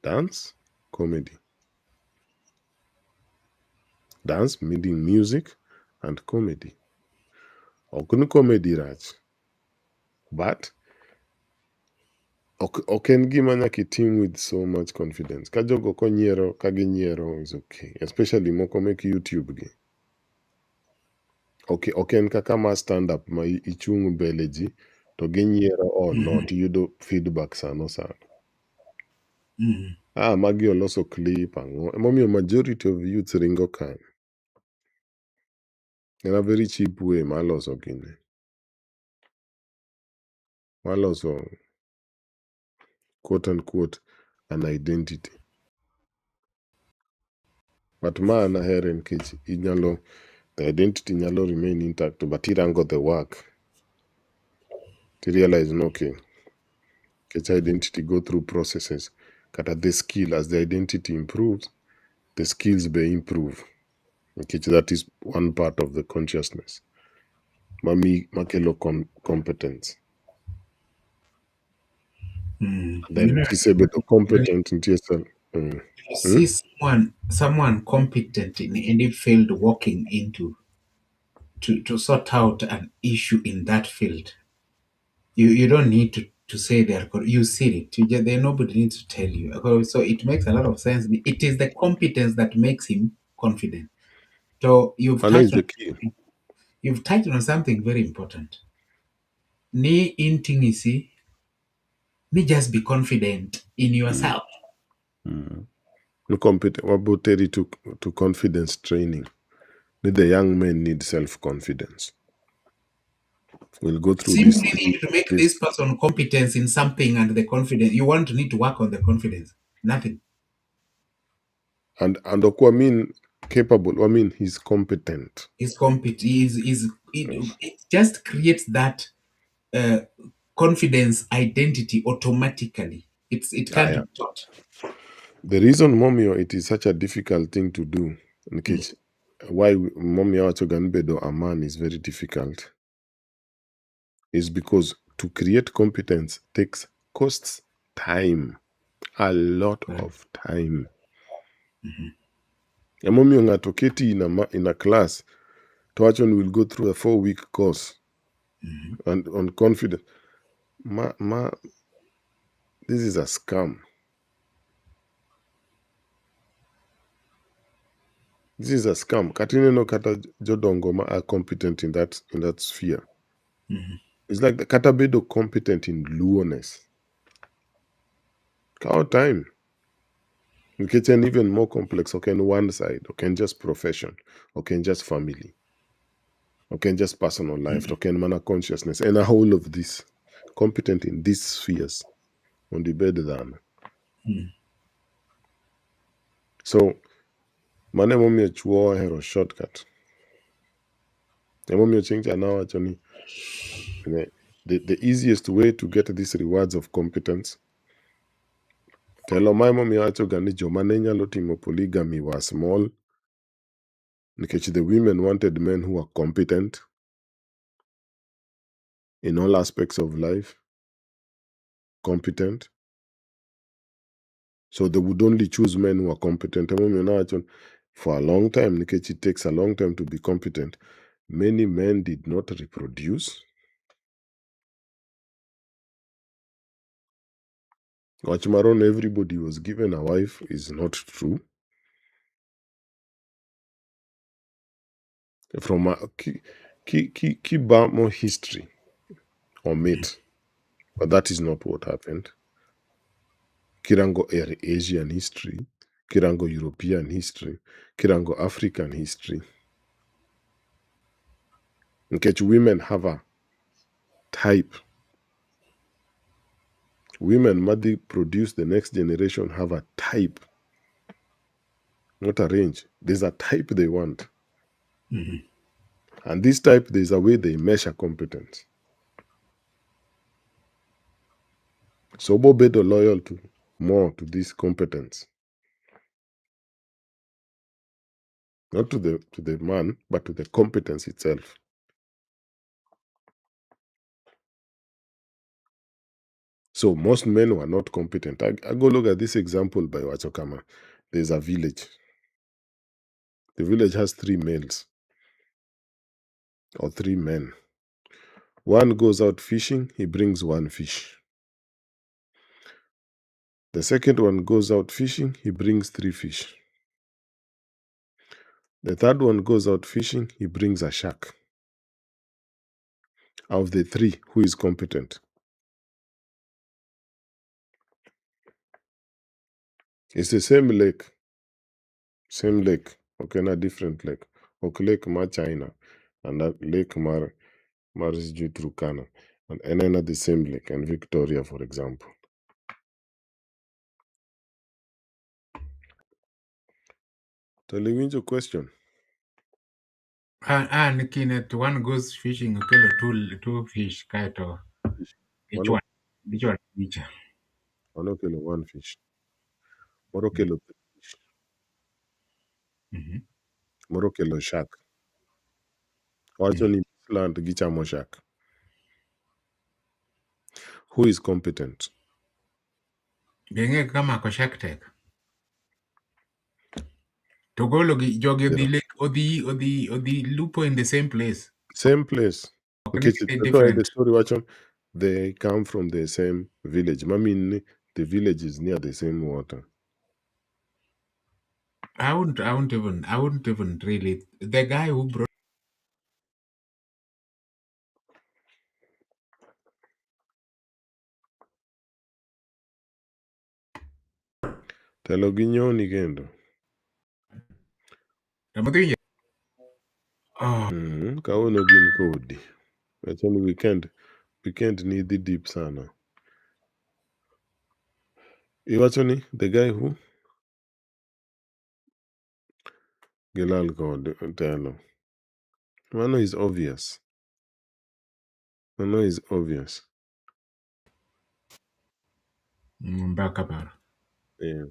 Dance, comedy. Dance meaning music and comedy. Okun comedy rach, but ok en gima nyaka itim with so much confidence. Ka jogo konyiero, ka ginyiero is okay, especially moko mek YouTube gi. Ok en kaka ma stand up ma ichung' mbele ji to ginyiero no tiyudo feedback sano sano. Magi oloso clip ang'o. Emomiyo majority of youth ringo kanyo. En a very cheap way mar loso gini. Mar loso quote unquote an identity. But ma an ahere nikech inyalo, the identity nyalo remain intact, but irango the work. To realize no, okay, get identity go through processes. Kata the skill, as the identity improves, the skills be improve. Okay, that is one part of the consciousness. Makelo competence. Then kisebedo competent in TSL. You see someone competent in any field walking into to sort out an issue in that field. You don't need to say they're good. You see it. Nobody needs to tell you. So it makes a lot of sense. It is the competence that makes him confident. So I know is the key. you've touched on something very important. Ni intingisi, ni just be confident in yourself. Competent to confidence training. The young men need self-confidence. We'll go through this. Simply need to make this person competence in something, and the confidence you want to need to work on the confidence. Nothing. And I mean capable. I mean he's competent. He's competent. It just creates that confidence identity automatically. It can't be taught. The reason, Momio, it is such a difficult thing to do, why Momio Achoganbedo a man is very difficult, is because to create competence costs time, a lot of time. Momio Ngatoketi in a class, Toachon will go through a 4-week course and on confidence. This is a scam. This is a scam. Katine no kata jodongoma are competent in that sphere. It's like the katabedo competent in luoness. Our time. It's an even more complex. Okay, on one side, okay, just profession, okay, just family, okay, just personal life, okay, manner consciousness, and a whole of this competent in these spheres on the bed than. So, mane mommy chuo hero shortcut. Mommy change now actually. The easiest way to get these rewards of competence. Tell my mommy achogani jomanenya lotimo polygamy was small. Because the women wanted men who are competent in all aspects of life. Competent. So they would only choose men who are competent. For a long time, it takes a long time to be competent. Many men did not reproduce. Watchmaron, everybody was given a wife is not true. From a Kibamo history or myth, but that is not what happened. Kirango Asian history, Kirango European history, Kirango African history. In case women have a type. Women, Madi produce the next generation, have a type. Not a range. There's a type they want. And this type, there's a way they measure competence. So Bobedo loyal to more to this competence. Not to the man, but to the competence itself. So most men were not competent. I go look at this example by Wachokama. There's a village. The village has 3 males or 3 men. One goes out fishing, he brings 1 fish. The second one goes out fishing, he brings 3 fish. The third one goes out fishing, he brings a shark. Of the 3, who is competent? It's the same lake. Same lake. Okay, not different lake. Okay, lake mar China and that lake mar Turkana. And then at the same lake and Victoria, for example. Telling you your question. Nikinet one goes fishing, okelo two fish, kaito each one each. One kilo 1 fish. Moro kilo 3 fish. Moro kilo shark. Wacho ni land gichamo shark. Who is competent? Genge kama ko Shark Tank. Togolo jogi Yeah. odi lupo in the same place. Same place. Okay, Okay, that's why different. the story watch on. They come from the same village. I mean, the village is near the same water. I wouldn't even really. The guy who brought Telo gi nyoni kendo. Kaono gin kodi. Actually, weekend need the deep sana. Iwachoni, the guy who Gilal God telo. Mano is obvious. Mano is obvious. Mbakabar. Yeah.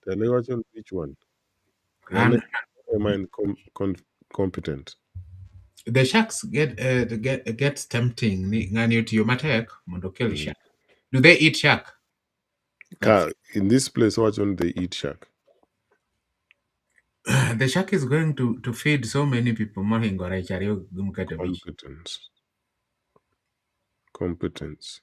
Telo iwachoni which one? And Am I competent? the sharks gets tempting. Ngani to matek mondo kill shark. Do they eat shark? In this place, watch when they eat shark. The shark is going to feed so many people. Competence.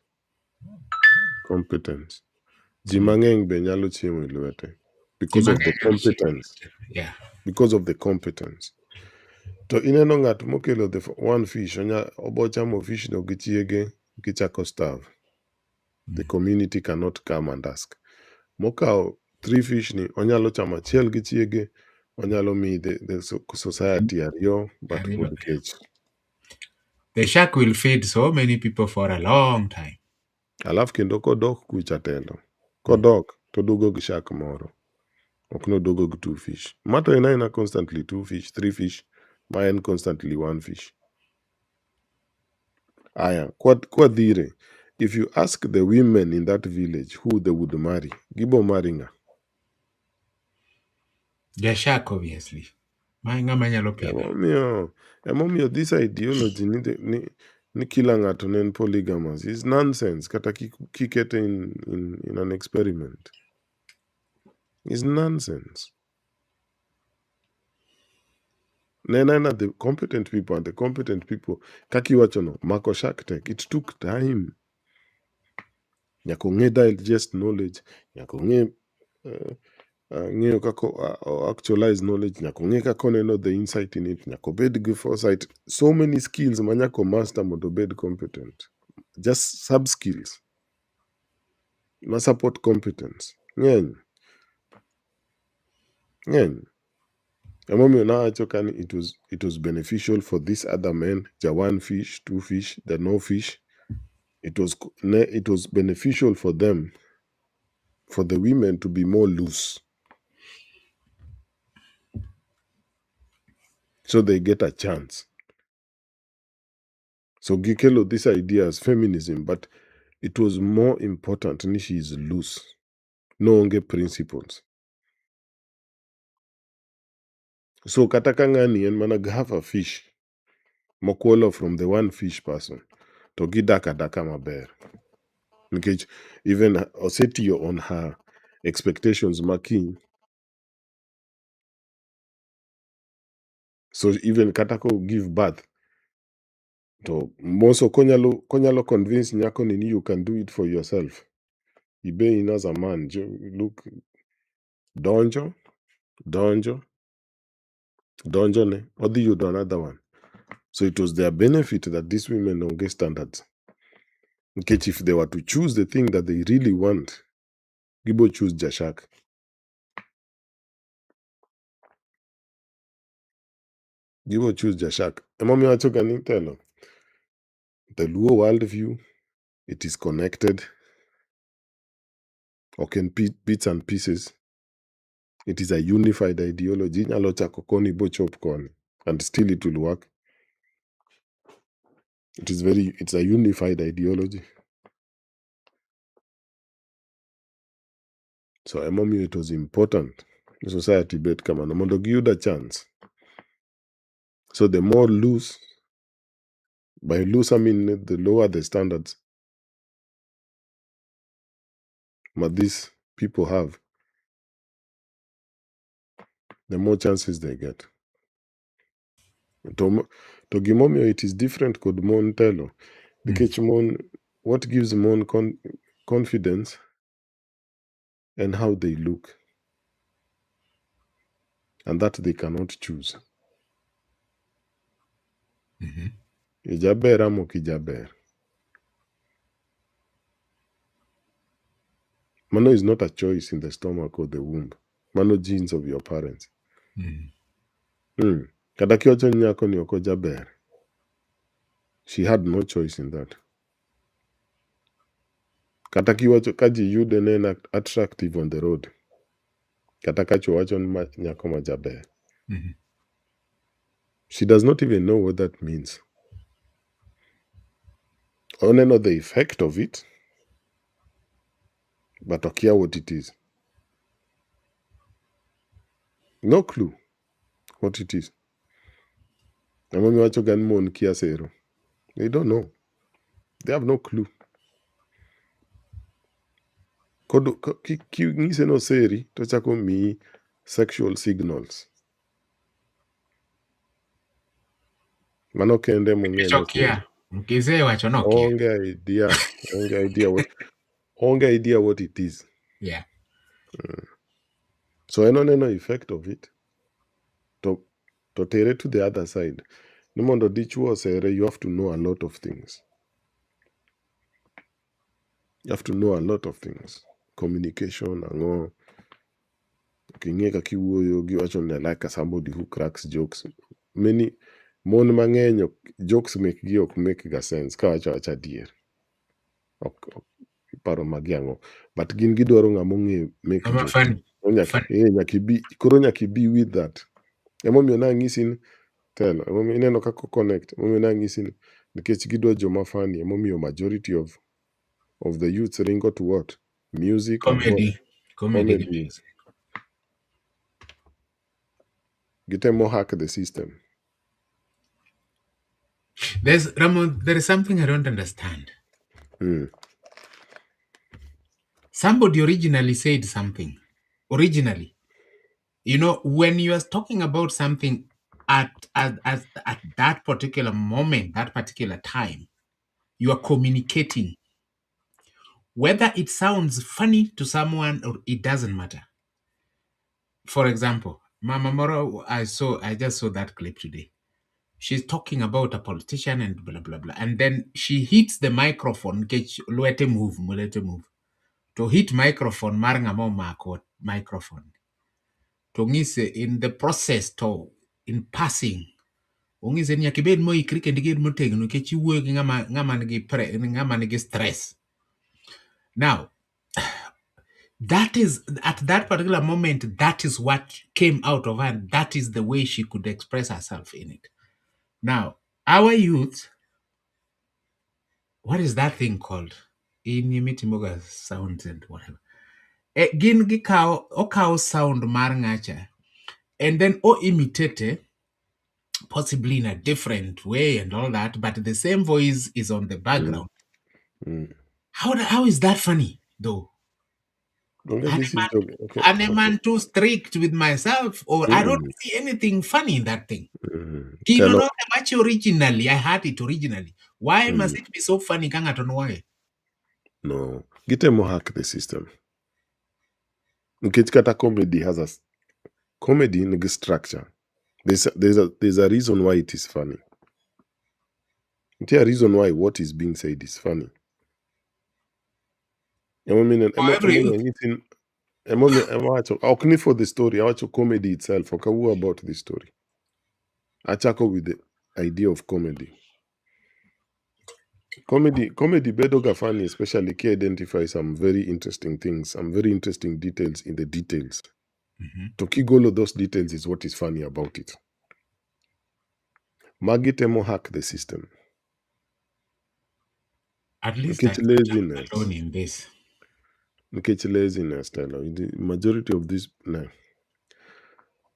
Jimangeng be nyalo chiemo e lwete because of the competence. Yeah. Because of the competence. To ineno ng'at mokelo the 1 fish, obo chamo fish no gi chiege gichako starve. The community cannot come and ask. Mokao 3 fish ni onyalo chamo achiel gi chiege, onyalo mi the society ariyo, but pod kech. The shark will feed so many people for a long time. Alaf kendo kodok kucha telo. Kodok to dugo gi shark moro. Ok no dugo gi 2 fish. Mato ena constantly 2 fish, 3 fish. Ma en constantly 1 fish. Aya, kwa dhire. If you ask the women in that village who they would marry, gibo marry nga. The shark, obviously. Emomiyo this ideology ni kila ng'ato nen polygamous is nonsense. Kata kikete in an experiment. Is nonsense. Nena the competent people and the competent people. Kaki wachono, Mako Shark Tank. It took time. Nyako nge digest knowledge. Nyako nge ng'eyo kako actualize knowledge. Nyako nge kako neno the insight in it. Nyako bed gi foresight. So many skills manyako master mondo bed competent. Just sub skills. Ma support competence. Ng'eny. Emomiyo nawacho kani it was beneficial for this other men. The 1 fish, 2 fish, the no fish. It was beneficial for them, for the women to be more loose. So they get a chance. So Gikelo, this idea is feminism, but it was more important. She is loose. No longer principles. So katakangani and manag have a fish. Mokwolo from the 1 fish person. To gidaka daka maber. Okay, even Osetio on her expectations marking. So even Katako give birth. To Moso konyalo convince nyako nini you can do it for yourself. Ibe in as a man, look, donjo, ne, or do you do another one? So it was their benefit that these women don't get standards. Okay, if they were to choose the thing that they really want, Gibo choose Jashak. Gibo choose Jashak. Emomi Achogani tell the Luo worldview, it is connected, or can bits and pieces. It is a unified ideology. And still it will work. It's a unified ideology. So Emomi, it was important. The society bet come and Mondo give you the chance. So the more loose, by loose I mean the lower the standards but these people have, the more chances they get. To Gimomio, it is different called Mon Telo. Because what gives Mon confidence and how they look. And that they cannot choose. Ijaber amo kijaber. Mano is not a choice in the stomach or the womb. Mano genes of your parents. Kadakiocho nyako ni oko jaber. She had no choice in that. Katakiwacho kaji yude ne attractive on the road. Katakacho wacho nyako majaber. She does not even know what that means. Only know the effect of it, but to care what it is. No clue what it is. They don't know. They have no clue. No seri to me sexual signals. Mano kende onge idea what it is. Yeah. So I don't know the effect of it. To tere to the other side. No mondo dichuo sere, you have to know a lot of things. You have to know a lot of things. Communication and all. Like somebody who cracks jokes. Many mon mang'eny jokes make gi ok make ga sense ka wacha dear. Paro magiango. But gin gidwaro ng'amo ng'e make jokes. Koro nyaki be with that. Emomiyo nang'isi ni telo. Emomiyo ineno kako connect. Emomiyo nang'isi ni nikech gidwa joma funny. Emomiyo majority of the youths ringo to what? Music and what? Comedy. Gitemo hack the system. There is something I don't understand. Somebody originally said something. Originally. You know, when you are talking about something at that particular moment, that particular time, you are communicating. Whether it sounds funny to someone or it doesn't matter. For example, Mama Moro, I just saw that clip today. She's talking about a politician and blah, blah, blah. And then she hits the microphone, mulete move. To hit microphone, maranga mo mako microphone. To ngise in the process to, in passing, ungise nyakibed mo ikri kendiged mo tegno kechi wuoyo gi ngama nigi stress. Now, that is, at that particular moment, that is what came out of her. And that is the way she could express herself in it. Now, our youth, what is that thing called? In Yimiti sounds and whatever. Gin gikao sound mar ngacha. And then imitate possibly in a different way and all that, but the same voice is on the background. How is that funny, though? Am a man too strict with myself, or I don't see anything funny in that thing. You know much originally. I had it originally. Why must it be so funny? Can't know why. No. Gitemo hack the system. Nikech kata comedy has a comedy nigi structure. There's a reason why it is funny. There's a reason why what is being said is funny. Okni for the story, I watch comedy itself. Okay, who about the story? I tackle with the idea of comedy. Comedy bedoga funny, especially can identify some very interesting things, some very interesting details in the details. To kigolo those details is what is funny about it. Magitemo hack the system. At least Look at laziness. alone in this. Look at laziness, Tyler. The majority of this no.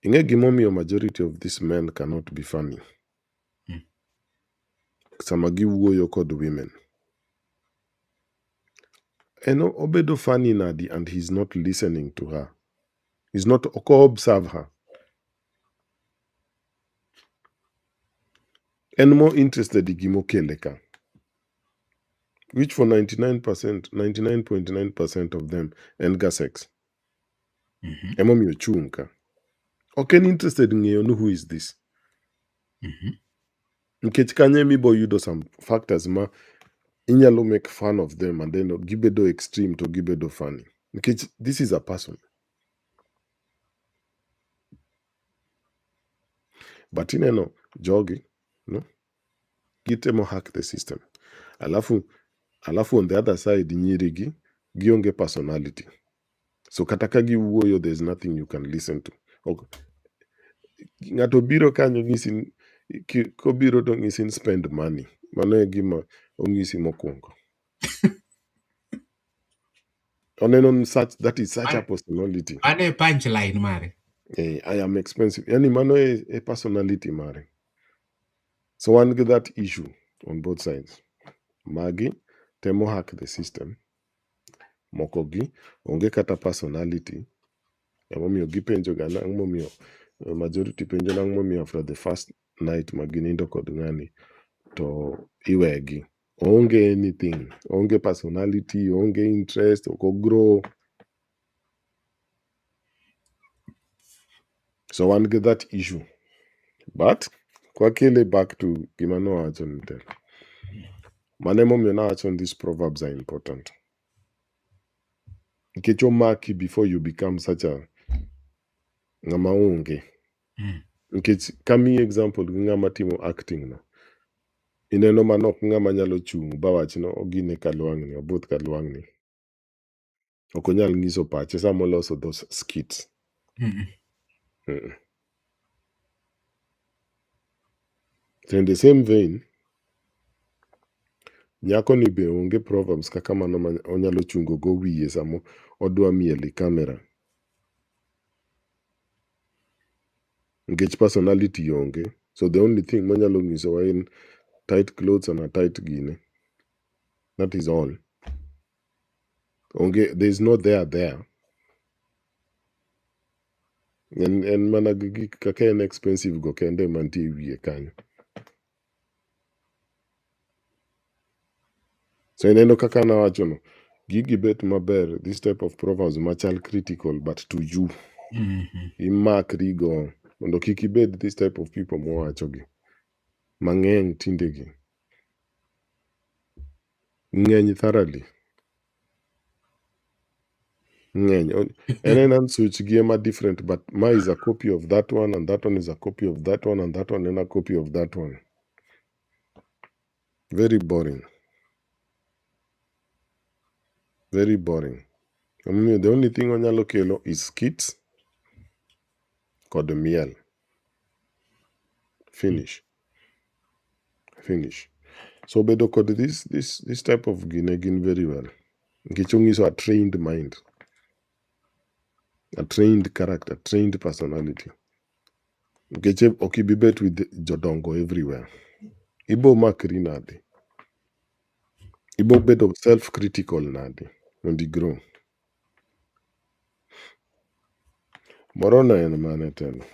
Ingegimomi, majority of these men cannot be funny. Samagi wuoyo kod women. Eno obedo funny nadi and he's not listening to her. He's not observe her. And more interested in Gimokeleka. Which for 99.9% of them enga sex. Emomi ochunka. Okay, interested in you know who is this? Nkech kanye mi boy you do some factors ma inyalo make fun of them and then gibedo extreme to gibedo funny. Nkech this is a person. But no jogi, no? Gitemo hack the system. Alafu on the other side nyirigi gionge personality. So katakagi wuoyo, there's nothing you can listen to. Okay. Ngato biro kanyo ngisin kobiro to ngisin spend money. Mano e gima ongisi mokwongo. Oneno such that is such a personality. Ane punchline mare. I am expensive. Yani mano a personality mare. So one get that issue on both sides. Magi temo hack the system. Mokogi onge kata personality. Emomiyo gipenjo ga nang'momiyo majority penjo nang'momiyo after the first night maginindo kod ng'ani to iwegi. Onge anything. Onge personality, onge interest, oko grow. So one get that issue. But kwakele back to gimano wacho tell. Manemo na wacho these proverbs are important. Ikecho maki before you become such a ngama onge. Nkech kami example ngama timo acting no. Ineno manok ngama nyalo chung bawach no ogine kalwangni obuth kalwangni. Okonyal ngiso pache samoloso those skits. So in the same vein, nyako ni be onge proverbs kaka mano onyalo chungo go wiye samo odwa mieli kamera. Ngech personality onge. So the only thing manyalo ngiso wa in tight clothes and a tight gine. That is all. Onge, there is no there. And mana gigi kaka en expensive go kende manti wiye kanyo. So ineno kaka na wacho no. Gigi bet maber, this type of proverbs machal critical but to you. Imak rigo. Mondo kiki bed this type of people mowacho gi. Mang'eny tindegi. Ng'eny thoroughly. Ng'eny. And then switch game are different, but ma is a copy of that one, and that one is a copy of that one, and that one and a copy of that one. Very boring. Very boring. I mean, the only thing on your kelo is skits. Called the miel. Finish. So bedo code this type of ginegin very well. Ngichung is a trained mind. A trained character, trained personality. Ngeche okibibet with jodongo everywhere. Ibo makri nadi. Ibo bedo self-critical nadi. When they grow. Morona en mane teno.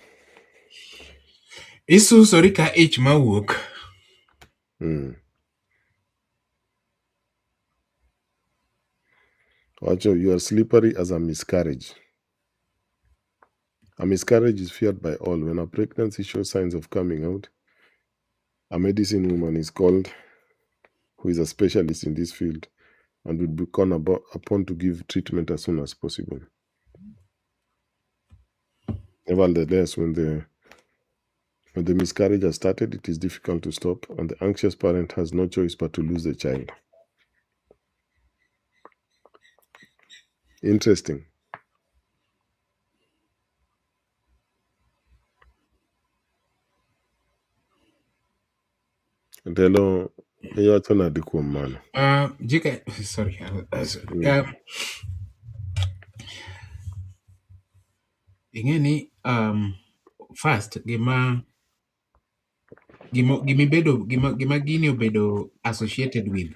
Isu sorika ich mawuok. Wacho, you are slippery as a miscarriage. A miscarriage is feared by all. When a pregnancy shows signs of coming out, a medicine woman is called, who is a specialist in this field, and would be called upon to give treatment as soon as possible. Nevertheless, when the miscarriage has started, it is difficult to stop, and the anxious parent has no choice but to lose the child. Interesting. Ndelo iwacho nade kuom mano? Jike, sorry. Ingeni first gima gini obedo associated with.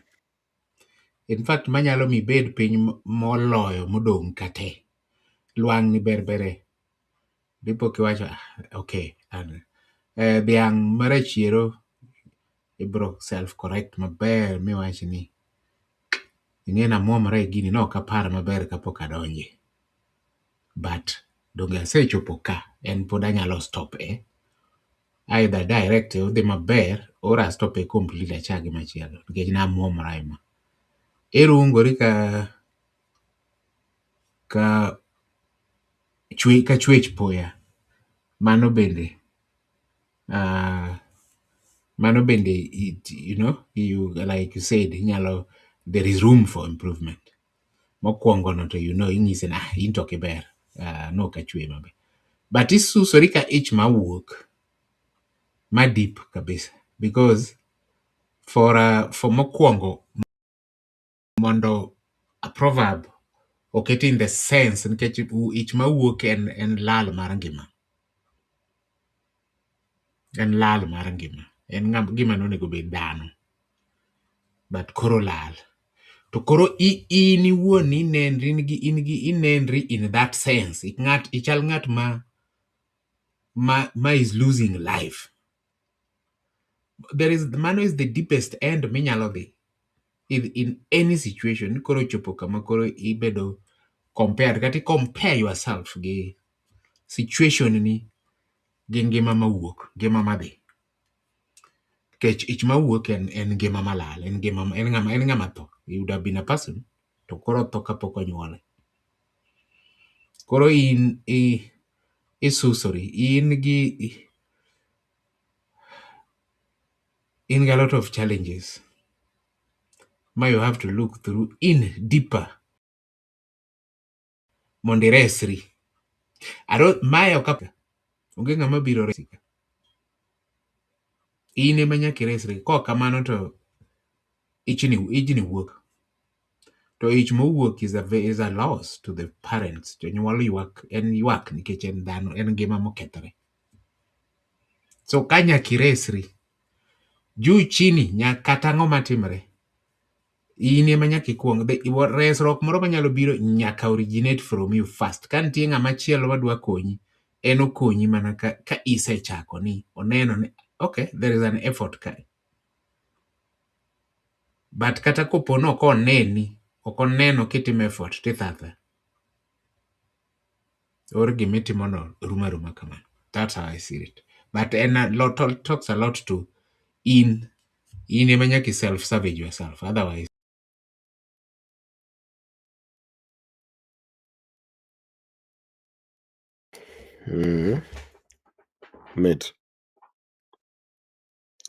In fact, manyalo mi bed piny moloyo modong' kate. Luang ni berbere. Dipo kiwacho, okay. Dhiang' marachiero ibro self-correct maber miwach ni. Ing'ena muomre gini no kapar maber kapok adonje. But donge asechopo ka, en pod anyalo stop either direct odhi maber or I stop completely achagi machielo. Nikech namuomra ema. Irungori ka chwech poya. Mano bende you know, like you said, there is room for improvement. Mokwongo no to inyise na in to kiber, no ka chwe maber. But isusori ka ich mawuok ma deep kabisa, because for mokwongo mondo a proverb oket in the sense nikech ich mawuok en lal mar ngima. En lal mar ngima. En gima nonego bed dhano. But koro lal. To koro in iwuon inenri in that sense. Ichal ng'at ma is losing life. Mano is the deepest end minyalo dhi. In any situation, koro chopo kama koro ibedo compared. Kati compare yourself gi situation ni gi ngima mawuok, ngima madhi. Kech ich mawuok en ngima malal, en ngama tho. He would have been a person. To koro tho kapok onyuole. Koro in isusori. In a lot of challenges. Ma you have to look through in deeper. Mondi resri. Maya okapka. Onge ngama biro resi. In ema nyaka resri. Ko kamano to ijni wuok. To ich mowuok is a loss to the parents. Jonyuol ywak nikech en dhano, en ngima mokethore. So ka nyaka iresri. Juu chini nyaka tang'o matimre. In ema nyaka ikuong. Resruok moro manyalo biro nyaka originate from you first. Ka nitie ng'ama chielo madwa konyi, en okonyi mana ka isechako ni oneno ni okay, there is an effort ka. But kata kopono ok oneno kitimo effort tithatha. Or gimitimono ruma kamano. That's how I see it. But talks a lot to in ema nyaka self-savage yourself. Otherwise, Mit.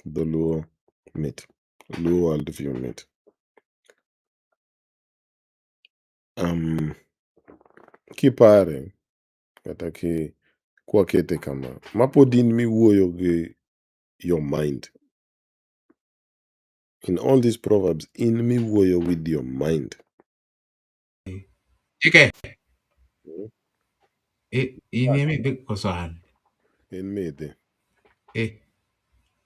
Dholuo mit. Luo worldview mit. Kipare kata kwakete kama, mapod in miwuoyo gi your mind. In all these proverbs, in miwuoyo with your mind. Chike. In ema koso an. In midhi.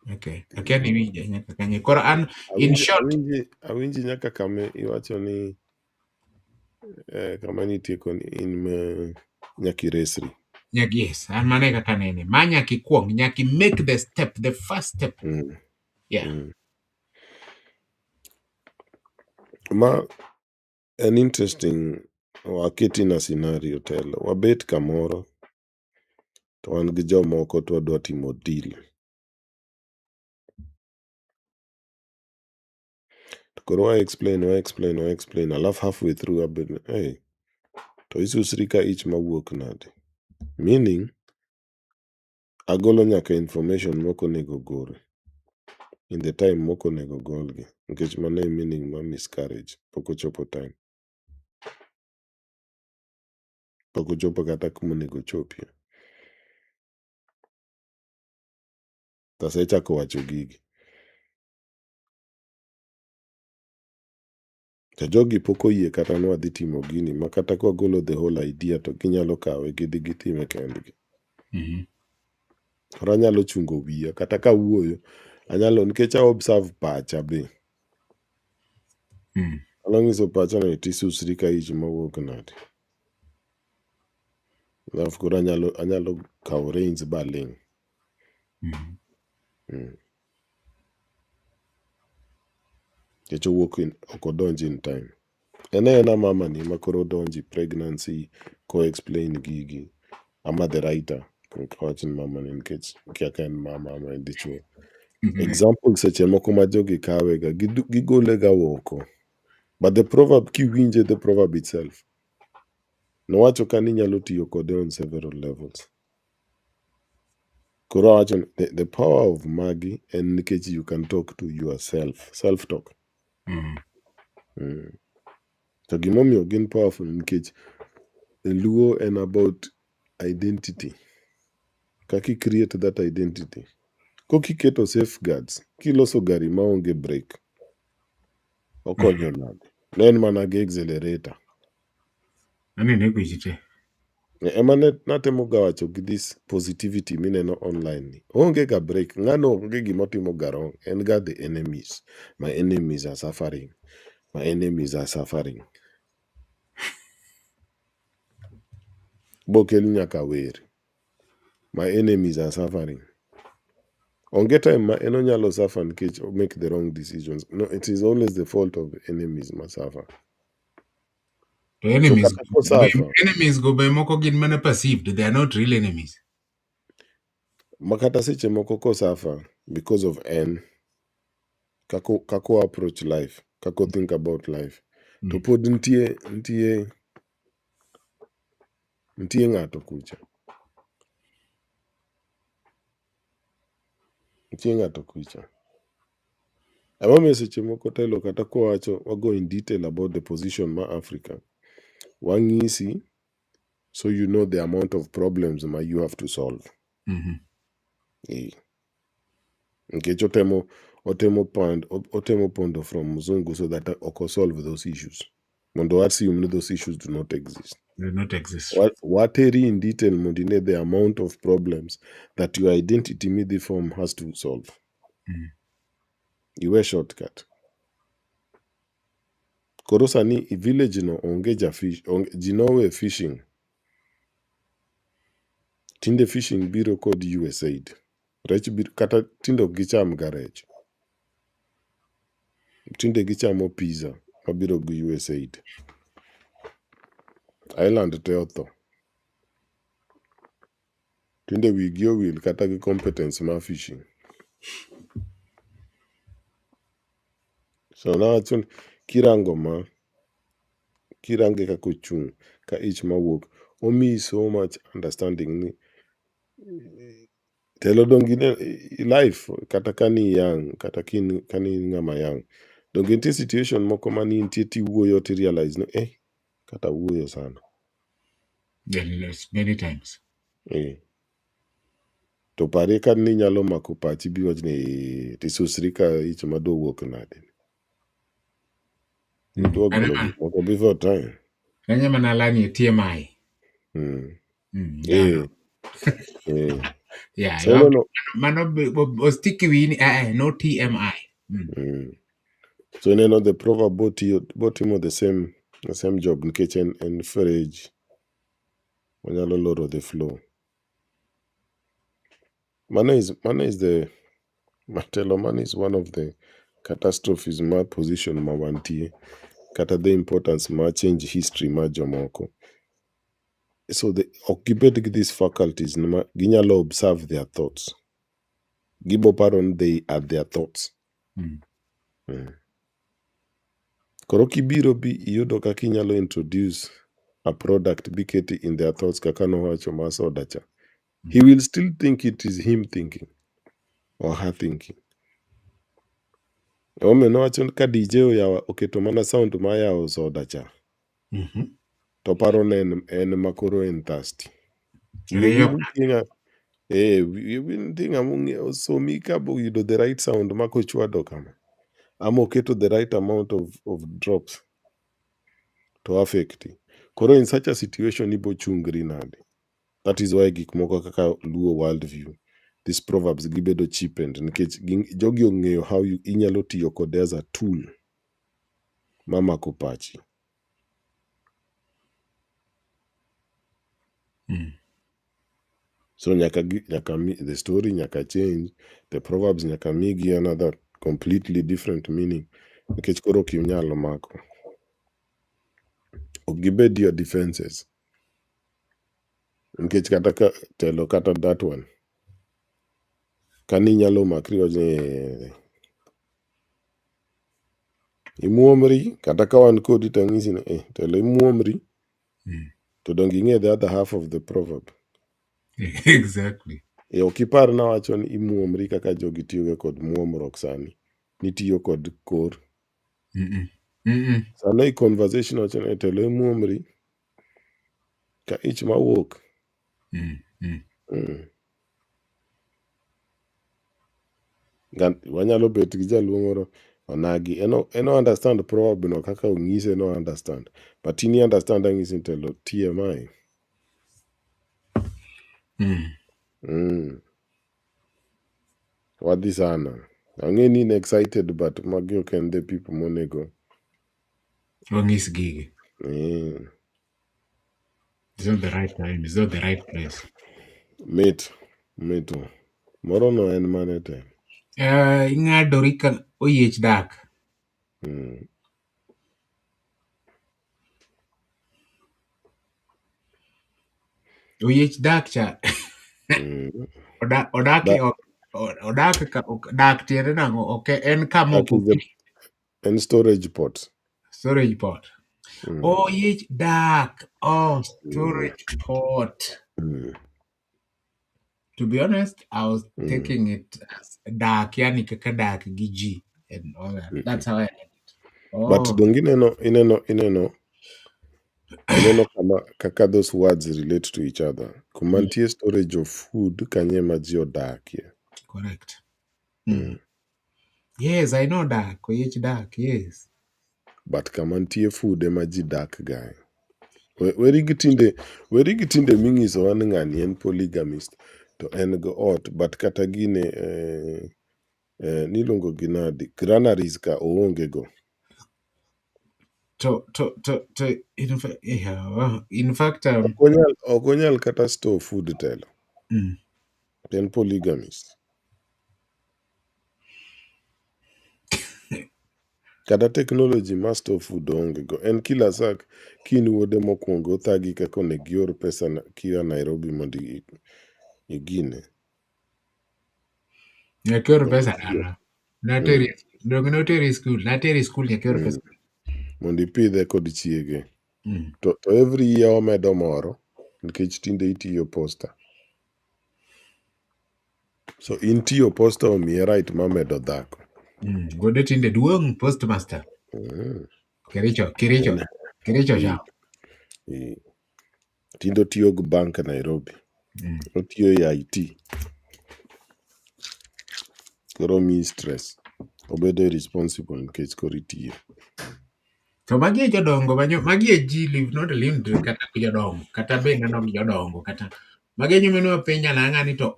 Okay. Akia ni winja nyaka kanye. Koro an, in short. Awinji nyaka kame iwacho ni kama nitieko ni in nyaka iresri. Yes, an mane kaka nene. Ma nyaka ikuong, nyaka make the step, the first step. Yeah. Ma an interesting waketi na scenario telo. Wabet kamoro to wan gi jomoko to wadwa timo deal. To koro wa explain. Alafu halfway through abed, hey, to isusri ka ich mawuok nade. Meaning, agolo nyaka information moko nego gol in the time moko nego golgi. Nikech mano e meaning ma miscarriage. Pok ochopo time. Pok ochopo kata kuma onego ochopie. Tasechako wacho gigi. To jogi pok oyie kata ni wadhi timo gini, ma kata kwagolo the whole idea to ginyalo kawe gidhi gitime kendgi. Koro anyalo chungo wiya kata ka wuoyo, anyalo nikech a observe pacha be. Anyalo nyiso pacha ni tisusri ka ich mawuok nade. Alafu koro anyalo kawo reins baling'. Nikech owuok ok odonji in time. En mama ni ma koro donji pregnancy ko explain gigi. Ama the writer. Wach ni mama ni nikech kia ka en mama ma en dichuo. Example seche moko ma jogi kawe ga gigole ga oko. But the proverb kiwinje the proverb itself. Nowacho ka ni nyalo tiyo kode on several levels. Koro wacho the power of magi en nikech you can talk to yourself. Self talk. To gimomiyo gin powerful nikech Luo en about identity. Kaki create that identity. Kokiketo safeguards, kiloso gari maonge brake, okonyo nade. Ne en mana gi accelerator. Ema natemo ga wacho gi this positivity mineno online ni. Onge ga brake, ng'ano onge gimotimo ga wrong. En ga the enemies. My enemies are suffering. My enemies are suffering. Bokel nyaka wer. My enemies are suffering. Onge time ma en onyalo suffer nikech make the wrong decisions. No, it is always the fault of the enemies ma suffer. The enemies, So kata suffer, enemies go by moko gin mana perceived. They are not real enemies. makata seche moko ko suffer because of en kako approach life, kako think about life. To pod nitie ng'ato kucha. Nitie ng'ato kucha. Emomiyo seche moko telo kata kwawacho wago in detail about the position ma Africa. Wang'isi so you know the amount of problems ma you have to solve. Nikech otemo pondo from mzungu so that oko solve those issues. Mondo assume those issues do not exist. They do not exist. Wateri in detail mondine the amount of problems that your identity midi form has to solve. Iwe shortcut. Koro sani i village no onge fish, jinowe fishing. Tinde fishing biro kod USAID. Rech biro kata tindo gicham ga rech. Tinde gichamo pizza mabiro gi USAID. Island te otho. Tinde wigi owil kata gi competence ma fishing. So nawachon kirange kako chung' ka ich mawuok. Omiyi so much understanding ni telo dongi life kata kani young kata kani ng'ama young. Donge nitie situation moko mani nitie tiwuoyo ti realize ni kata wuoyo sana. Yes, many times. To pare ka ni nyalo mako pachi biwach ni tisusri ka ich mado wuok nade. Idwa golo gik moko before time. Kanya manalani TMI. Yeah, So you have to, mano sticky wini, no TMI. So the proverb botimo the same job nikech en ferage. Wanyalo loro the flow. Mano is one of the catastrophes ma position ma wantie. kata the importance ma change history ma jomoko. So ok gibed gi these faculties ma ginyalo observe their thoughts. Gibo paro ni they are their thoughts. Koro kibiro bi iyudo kaka inyalo introduce a product biketi in their thoughts kaka nowacho ma soda cha. He will still think it is him thinking or her thinking. Ome nowacho ka DJ oketo mana sound ma yawo soda cha. To paro ne en makoro en thirsty. Even thing among so mi kabo yudo the right sound ma kochwado kama. Ama oketo the right amount of drops to affect. Koro in such a situation ibo chungri nade. That is why gik moko kaka Luo worldview, these proverbs gibedo cheapened nikech jogi ong'eyo how inyalo tiyo kode as a tool mamako pachi. So nyaka the story nyaka change, the proverbs nyaka migi another completely different meaning nikech koro ok inyalo mako. Ok gibed your defenses. Nikech kata ka telo kata that one. Kani nyalo makri wajne imuomri kata ka wan kodi tang'isi ni telo imuomri to dong ing'e the other half of the proverb. Exactly. Ok ipar nawacho ni imuomri kaka jogi tiyoga kod muomruok sani. Nitiyo kod kor. Sano i conversation wacho ni telo imuomri ka ich mawuok. Wanyalo bet gi jaluo moro onagi. Eno understand proverb no kaka ong'ise no understand. But ini understand ang'isi telo TMI. Wadhi sana. Ang'e ni in excited but magi ok en the people monego. Wang'is gigi. It's not the right time. It's not the right place. Meto. Moro no en mane te. Ing'adori ka oyiech dak. Oyiech dak cha. Dak tiende nang'o? Ok en kamoko. En storage pot. Storage pot. Oyiech dak. Oh, storage pot. To be honest, I was taking it as dak, yani kaka dak gi ji and all that. That's how I read it. But dong ineno kaka those words relate to each other. Kumantie storage of food kanye ma ji odakie. Correct. Yes, I know dak. Oyiech dak, yes. But kamantie food ema ji dak gae. Weri gi tinde ming'iso wa ni ng'ani en polygamist to en go ot but kata gine niluongo gi nadi granaries ka oonge go. In fact, ok onyal kata store food telo. En polygamist. Kata technology ma store food oonge go. En kila saa kin wuode mokwongo othagi kaka onego ior pesa kia Nairobi mondo igine. Nakior pesa dala. Noteri skul. Nateri skul nakior pesa. Mondo ipidhe kod chiege. To every year omedo moro nikech tinde itiyo posta. So in tiyo posta omiye right ma medo dhako. Gode tinde duong' postmaster. Kericho cha. Tindo tiyo gi bank Nairobi. Otiyo e IT. Koro mi stress. Obedo responsible nikech koro itiyo. To magi e jodongo magi e ji live not live kata jodongo kata be neno gi jodongo kata magi nyumeno e piny anang'a ni to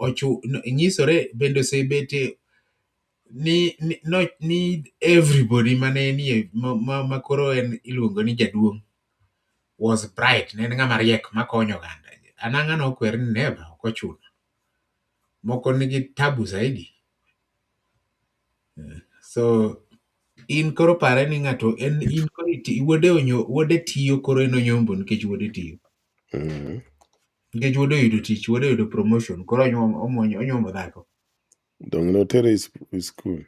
nyisore bende osebete ni everybody mane nie makoro en iluongo ni jaduong' was bright, ne en ng'ama riek makonyo oganda. Anang'a nokwer ni never, ok ochuno. Moko nigi tabu zaidi. So in koro pare ni ng'ato en in koro wuode tiyo koro en onyombo nikech wuode tiyo. Nikech wuode oyudo tich, wuode oyudo promotion, koro onyuomo dhako. Dong notere i school.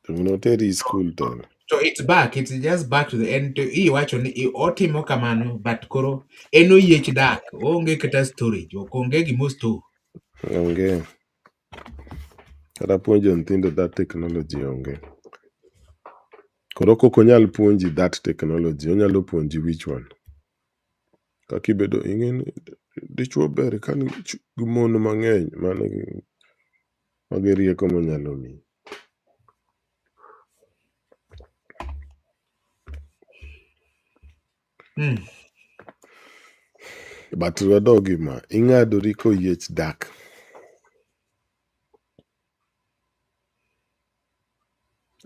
Dong noteri i school to. So it's just back to the end. To iwacho ni otimo kamano, but koro en oyiech dak, oonge kata storage, ok onge gimo store. Onge. Kata puonjo nyithindo that technology onge. Koro kok onyal puonji that technology, onyalo puonji which one. Kaka ibedo ing'eni dichuo ber ka gi mon mang'eny, magi rieko monyalo miyi. But wadog gima, ing'adori koyiech dak.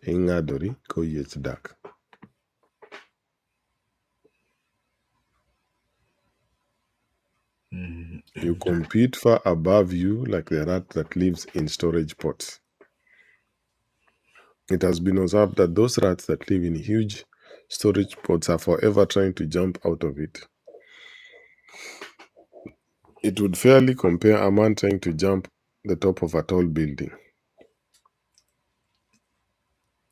Ing'adori koyiech dak. You compete far above you like the rat that lives in storage pots. It has been observed that those rats that live in huge storage pots are forever trying to jump out of it. It would fairly compare a man trying to jump the top of a tall building.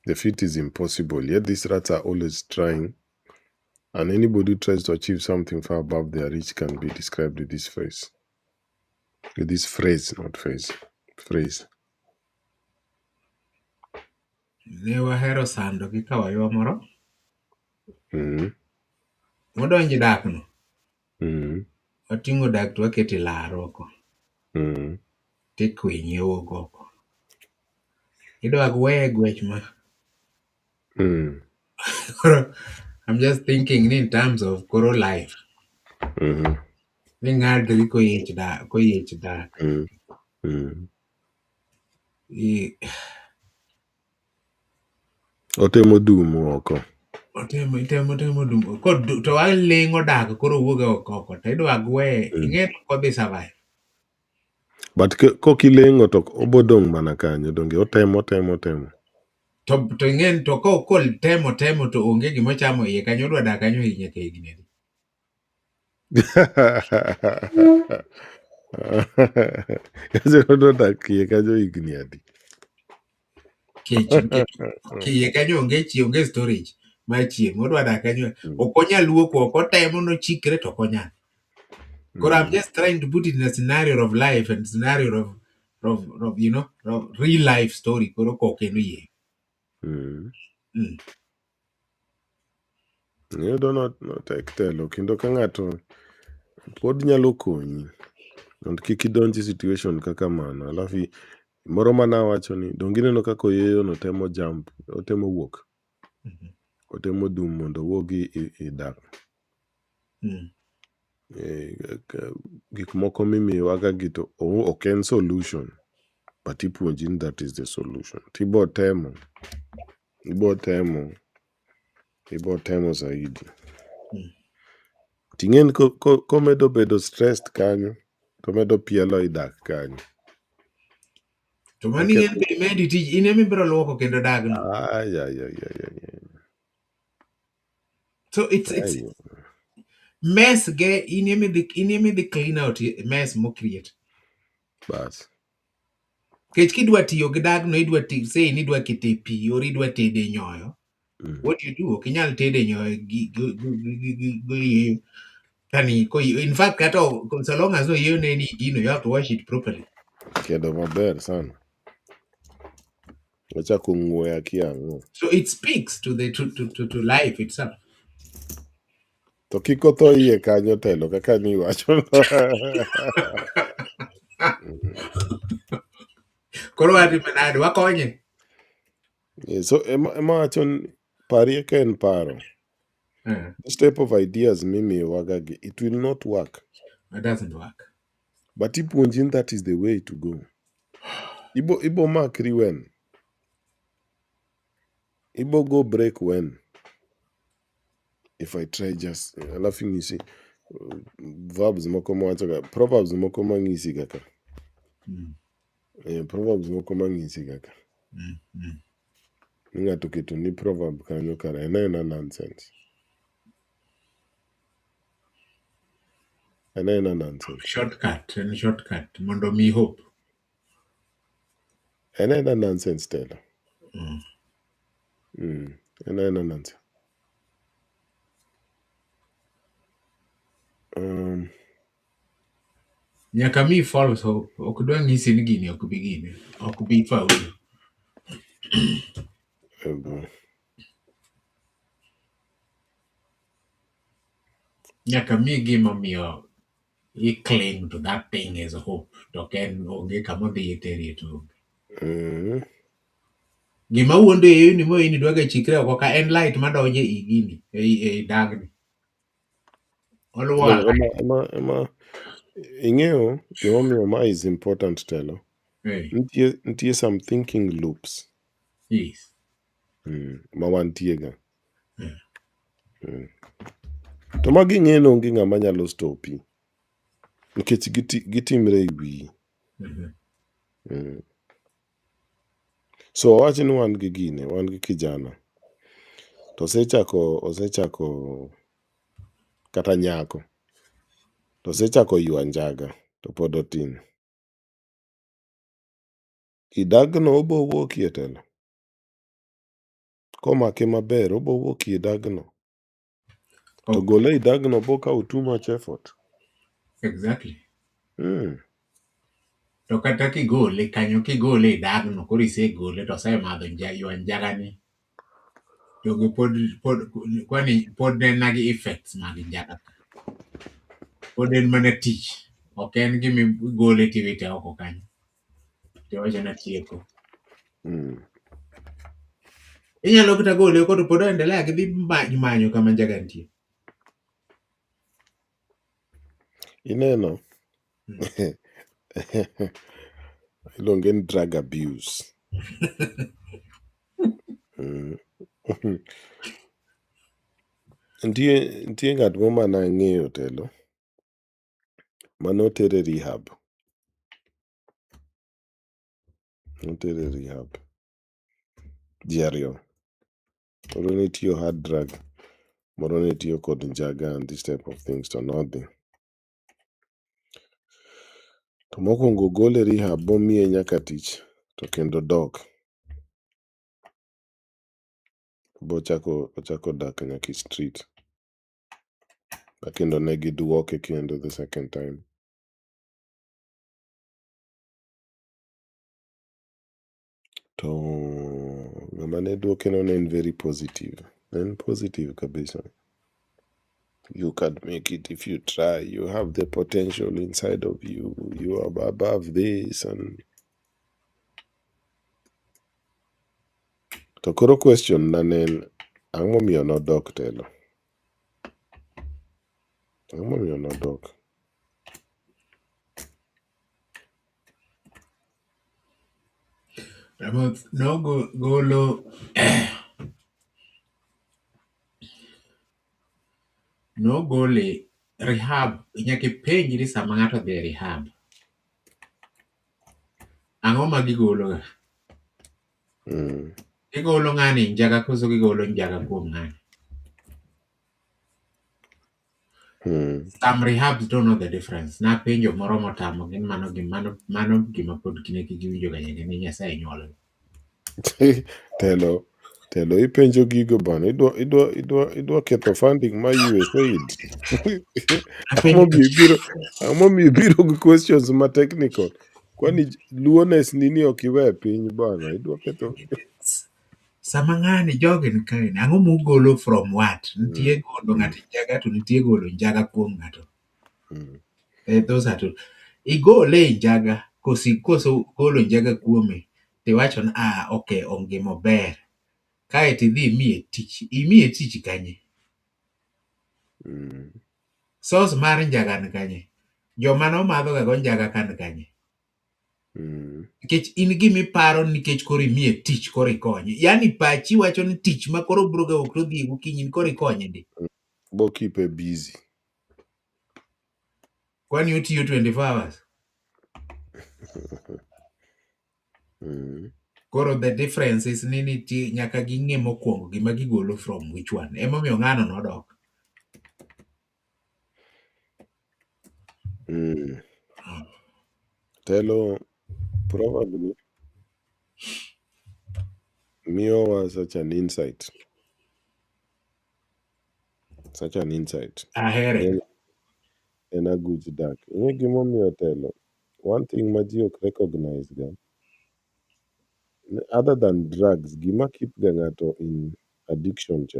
The feat is impossible, yet these rats are always trying, and anybody who tries to achieve something far above their reach can be described with this phrase. With this phrase, not phase. Phrase. Ne wahero sando gi kawaywa moro. Modonji dak no. Wating'o dak to wakete laro oko. Tikwinye owuok oko. Idwa gweye gwech ma. I'm just thinking in terms of koro life. Ni ng'adri koyiech dak. Otemo dumo oko. Otemo dumo. To waleng'o dak koro wuoge oko. To idwa gweye. Ing'e kodhi survive. But kokileng'o to obodong' mana kanyo. Donge otemo. To ing'e to temo to onge gimo chamo iye kanyo, odwa dak kanyo nyaka higni adi. Odwa dak iye kanyo higni adi. Iye kanyo onge storage mar chiemo, odwa dak kanyo. Ok onyal wuok oko, otemo nochikre to ok onyal. Koro I'm just trying to put it in a scenario of life and scenario of you know, of real life story. Koro kokeno yie. Iyudo notek telo kendo ka ng'ato pod nyalo konyi mondo kik idonji situation kaka mano. Alafu moro manawacho ni donge ineno kaka oyeyo no temo jump, otemo wuok. Otemo dum mondo owuogi i dak. Gik moko mimiyowaga gi to ok en solution, but ipuonji ni that is the solution. Tibo temo zaidi. Ting'eni komedo bedo stressed kanyo, to medo pielo i dak kanyo. To mani ng'en be imedi tich, in emi biro luoko kendo dagno. So it's mess ge in emi the clean out mess mo create. Bas. Kech kidwa tiyo gi dagno, idwa tiyo, say ni idwa kete pi or idwa tede nyoyo. What you do, ok inyal tede nyoyo go yeyo. In fact, kata so long as no yeyo neni gino, you have to wash it properly. Kedo maber sana. Ochako ng'we akiang'o. So it speaks to to life itself. To kik otho iye kanyo telo kaka niwacho. Koro ati manade wakonye. So ema wacho parie ka en paro. This type of ideas mimiyowaga gi, it will not work. It doesn't work. But ipuonji that is the way to go. Ibo makri when? Ibo go break when? If I try just, alafu ngisi verbs moko mwacho ga, Proverbs moko mangisi kaka. Proverbs moko mang'isi kaka Mm. ni ng'ato keto ni proverb kanyo kara en nonsense. En nonsense. Shortcut and shortcut. Mondo mi hope. En nonsense telo. En nonsense. Nyaka mi false hope. Ok dwa ng'isi ni gini ok bi gini. Ok bi faulu. Nyaka mi gima miyo he cling to that thing as a hope. To ken onge kama dhi teri to. Gima wuondo e ni mo ini dwaga chikre oko ka en light madonje i gini e dagni. Oluwal. Ema ing'eyo gimomiyo ma is important telo. Hey. Nitie some thinking loops. Yes. Ma wantiega. To magi ng'eno onge ng'ama nyalo stopi. Nikech gitimre e wiyi. So wawach ni wan gi gine, wan gi kijana. To osechako kata nyako. To osechako ywa njaga to pod otin. Idagno obo wuokie telo. Komake maber obo wuokie idagno. To gole idagno bo kawo too much effort. Exactly. To kata kigole kanyo kigole idagno koro isegole to osemadho ywa njaga ni. Jogo pod en nagi effects mag njaga. Pod en mana tich. Ok en gimi gole tiwite oko kanyo. Tiwacho na tieko. Inyalo kata gole oko to pod oendelea gi dhi manyo kama njaga nitie. Ineno. Iluonge ni drug abuse. Nitie ng'at mo mana ng'eyo telo. Manotere rehab. Notere rehab. Ji ariyo. Moro ne tiyo hard drug. Moro ne tiyo kod njaga and this type of things to nodhi. To mokwongo gole rehab momiye nyaka tich. To kendo dok. Bochako dak nyaka street. Kendo ne giduoke kendo the second time. To ng'ama ne duoke no ne en very positive. Ne en positive kabisa. You can make it if you try. You have the potential inside of you. You are above this and to koro question na ne en ang'o momiyo nodok telo. Ang'o momiyo nodok. Nogole rehab. Nyaka ipenjri sama ng'ato dhi rehab. Ang'o ma gigolo ga? Gigolo ng'ani njaga koso gigolo njaga kuom ng'ani? Some rehabs don't know the difference. Na penjo moro motamo gin mano gima pod kineki giwinjo ga nyaka ni Nyasaye nyuolo. Telo ipenjo gigo bana. Idwa ketho funding ma USAID. Ang'o momiyo ibiro gi questions ma technical. Kwani luones nini ok iwe piny bana. Idwa ketho. Sama ng'ani jogen kae ang'o mugolo from what? Nitie golo ng'ato njaga to nitie golo njaga kuom ng'ato. Those are two. Igole njaga koso golo njaga kuome tiwacho ni okay onge maber. Kae tidhi imiye tich kanye. Source mar njaga ni kanye. Joma nomadho ga go njaga kan kanye. Nikech in gimiparo nikech koro imiye tich koro ikonye. Yani pachi wacho ni tich ma koro bro ga ok dhi gokinyi koro ikonye ndi. Bo keep busy. Kwani otiyo 24 hours. Koro the difference is ni nitie nyaka ging'e mokwongo gima gigolo from which one. Emomiyo ng'ano nodok. Telo probably miyowa such an insight. Ahere. En a good dak. Ing'e gimomiyo telo? One thing ma ji ok recognize ga, other than drugs, gima keep ga ng'ato in addiction cha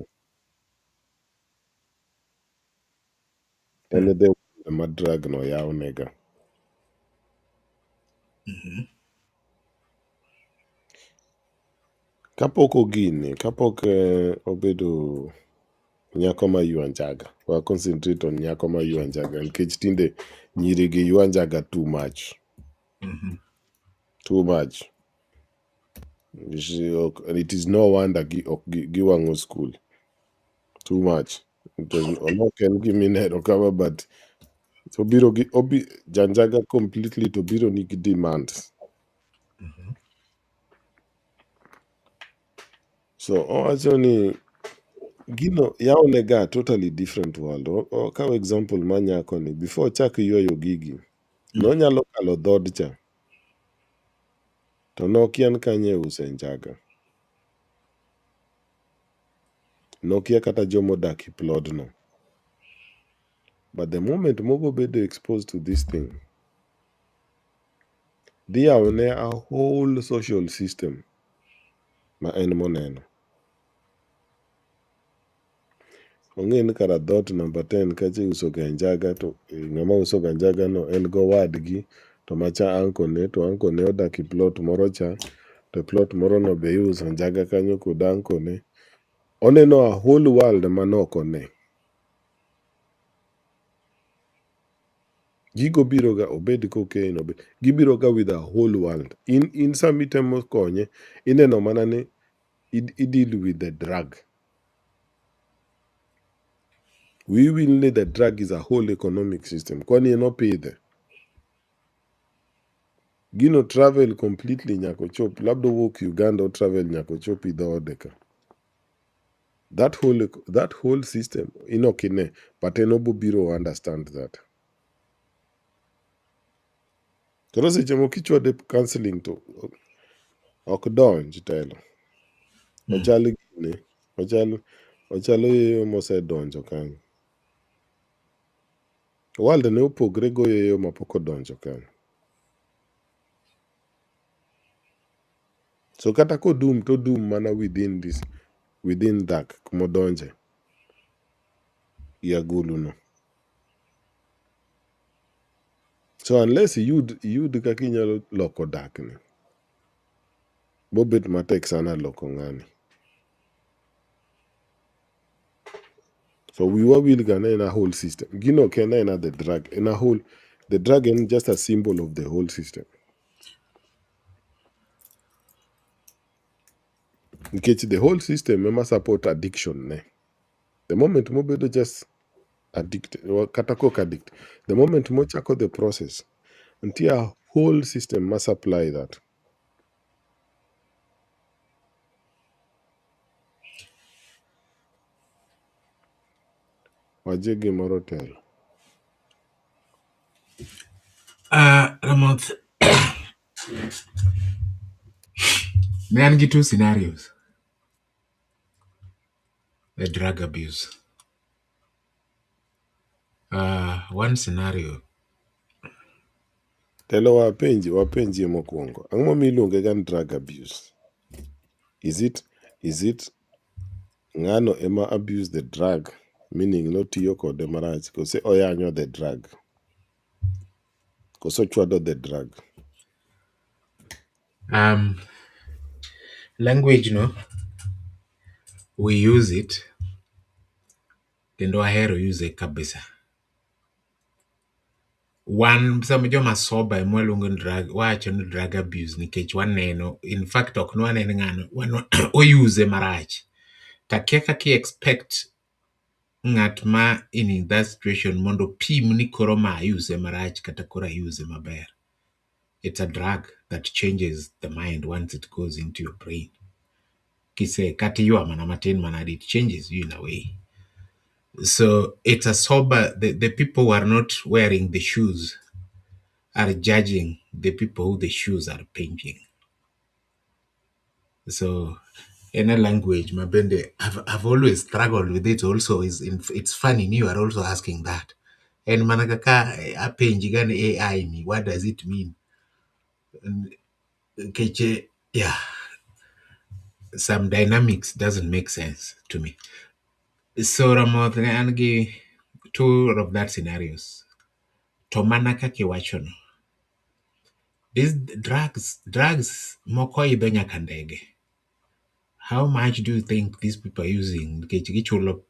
en the ma drug no yaw nega. Kapok obedo nyako ma ywa njaga, wa concentrate on nyako ma ywa njaga nikech tinde nyiri gi ywa njaga too much. Too much. And it is no wonder giwang'o school. Too much. Ok en gimineno kama but janjaga completely to biro nigi demands. So owacho ni gino yawonega totally different world. Okawo example ma nyako ni before ochak ywayo gigi nonyalo kalo dhod cha to nokian kanye use njaga. Nokia kata jomodak i plodno. But the moment mobo bedo exposed to this thing, dhi yawone a whole social system ma en moneno. Ong'e ni kara dhot number 10 kacha iuso ga njaga to ng'ama uso ga njaga no en go wadgi to macha ankone to ankone odak i plot moro cha to plot moro no be iuso njaga kanyo kod ankone. Oneno a whole world manokone. Gigo biro ga obed cocaine obed. Gibiro ga with a whole world. In sami temo konye ineno mana ni deal with the drug. We will need the drug is a whole economic system. Kwani eno pidhe. Gino travel completely nyako chop. Labda wuok Uganda o travel nyako chop i dhoode ka. That whole system inokine but enobo biro understand that. Koro seche moko ichwade counseling to ok donj telo. Ochal gine. Ochalo yeyo mosedonjo kanyo. World ne opogre go yeyo mapok odonjo kanyo. So kata kodum to dum mana within dak kumodonje. Yagulu no. So unless yud kaka inyalo loko dak ni. Bobet matek sana loko ng'ani. So we were will gana in a whole system. Gino kena in the drug. In a whole, the drug is just a symbol of the whole system. Because the whole system mema support addiction ne. The moment mobedo just addicted or katakok addict. The moment mochako the process until a whole system must apply that. Wajegi moro telo. Ramoth. Ne an gi two scenarios. The drug abuse. One scenario. Telo wapenji mokwongo. Ang'o miluonge gan drug abuse? Is it ng'ano ema abuse the drug, meaning notiyo kode marach, kose oyanyo the drug, kose ochwado the drug? Language no, we use it, kendo ahero use kabisa. Some joma soba ema waluongo ni wacho ni drug abuse nikech waneno, in fact ok nwaneno ng'ano oyuse marach. Takia kaka expect ng'at ma in that situation mondo pim ni koro ma ayuse marach kata koro ayuse maber. It's a drug that changes the mind once it goes into your brain. Kise kati you manamatin manad, it changes you in a way. So it's a sober, the people who are not wearing the shoes are judging the people who the shoes are painting. So in a language, Mabende, I've always struggled with it also. It's funny, you are also asking that. And manakaka a painting AI me, what does it mean? And, yeah, some dynamics doesn't make sense to me. So Ramoth and give two of that scenarios. Tomanaka kiwachono. These drugs moko idho nyaka ndege. How much do you think these people are using? Gichulo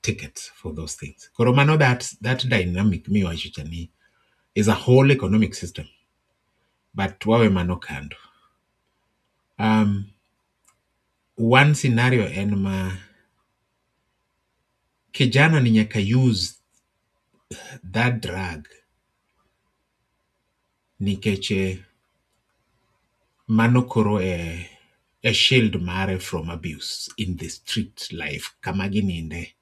tickets for those things. Koromano that dynamic mi wachichani is a whole economic system. But wawe mano kando. One scenario enma kijana ni nyaka use that drug nikeche mano koro a shield mare from abuse in the street life kama gininde.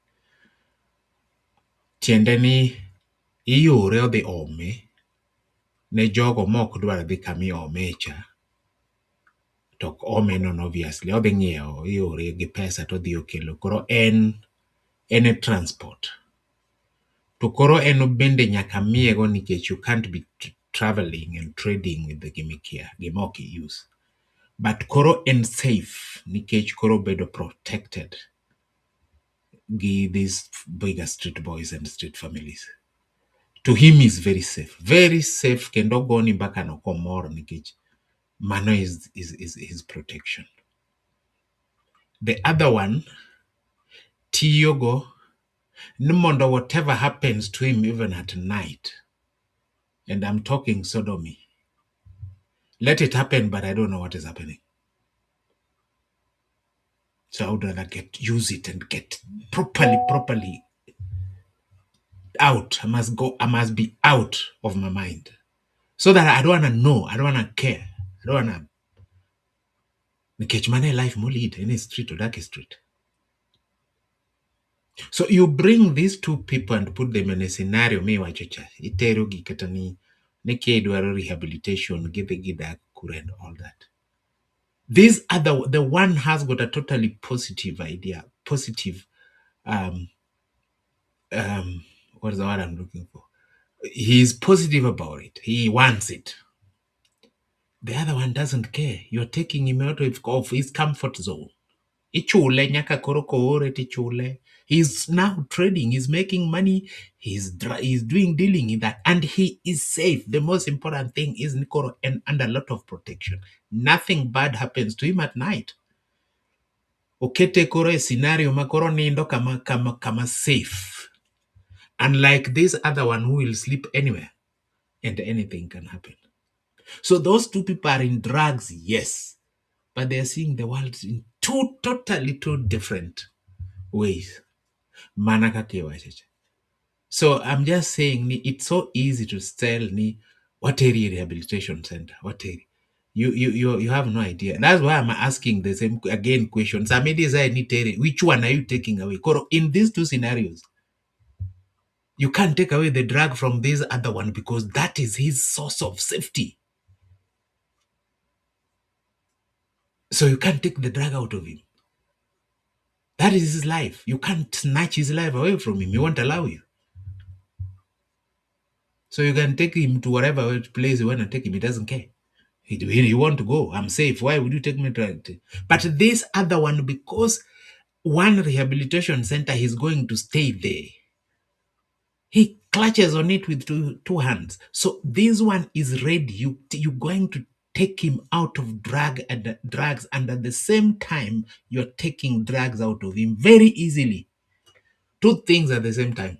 Tiende ni iyure odhi ome ne jogo mok dwar dhi kami ome cha. Tok ome non obviously odhi ng'iewo iyore gi pesa to dhi okelo. Koro en a transport. To koro en bende nyaka miego nikech you can't be traveling and trading with the gimikia gimok use. But koro en safe nikech koro bedo protected gi these bigger street boys and street families. To him is very safe kendo goni mbaka no komor nikech mano is his protection. The other one tiyogo ni mondo whatever happens to him even at night, and I'm talking sodomy, let it happen, but I don't know what is happening. So I would rather use it and get properly out. I must be out of my mind. So that I don't want to know, I don't want to care, I don't want to catch my life more lead in a street or dark street. So you bring these two people and put them in a scenario, me wachocha, itero gi katani, neke dwaro rehabilitation, give that kure and all that. The one has got a totally positive idea, positive, what is the word I'm looking for? He's positive about it. He wants it. The other one doesn't care. You're taking him out of his comfort zone. Ichule nyaka koroko ore tichule. He's now trading. He's making money. He's doing dealing in that, and he is safe. The most important thing is Nikoro and under a lot of protection. Nothing bad happens to him at night. Okete koro a scenario makoro nindo kama safe. Unlike this other one who will sleep anywhere and anything can happen. So those two people are in drugs, yes, but they're seeing the world in two different ways. So I'm just saying it's so easy to tell me what area rehabilitation center, what area. You have no idea. That's why I'm asking the same again questions. I may decide which one are you taking away? In these two scenarios, you can't take away the drug from this other one because that is his source of safety. So you can't take the drug out of him. That is his life. You can't snatch his life away from him. He won't allow you. So you can take him to whatever place you want to take him. He doesn't care. He want to go. I'm safe. Why would you take me to it? But this other one, because one rehabilitation center, he's going to stay there. He clutches on it with two hands. So this one is ready. You're going to take him out of drugs, and at the same time, you're taking drugs out of him very easily. Two things at the same time.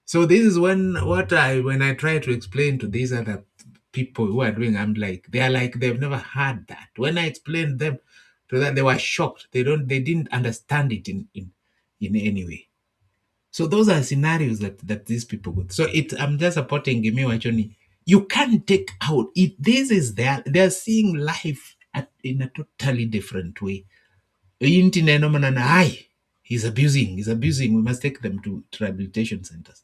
So this is when I try to explain to these other people who are doing, I'm like, they've never heard that. When I explained them to that, they were shocked. They didn't understand it in any way. So those are scenarios that these people go. So I'm just supporting Gimi Wachoni. You can't take out it. This is they're seeing life in a totally different way. He's abusing. We must take them to rehabilitation centers.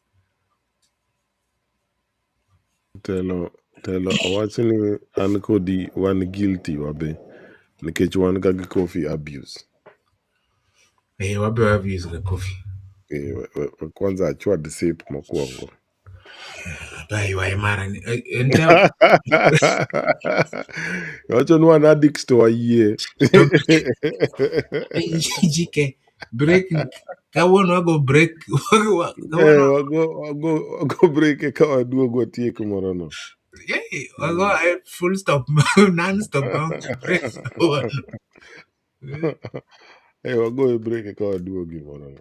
Telo awacho ni an kodi wan guilty wabe nikech wan ga gi coffee abuse. Wabe abuse the coffee. Kwanza achwad sip mokwongo. Wacho ni wan addicts to wayie. Jike break kawuono wago break wago break eka waduogo watiek morono. wago full stop non-stop break. Wago e break eka waduogi morono.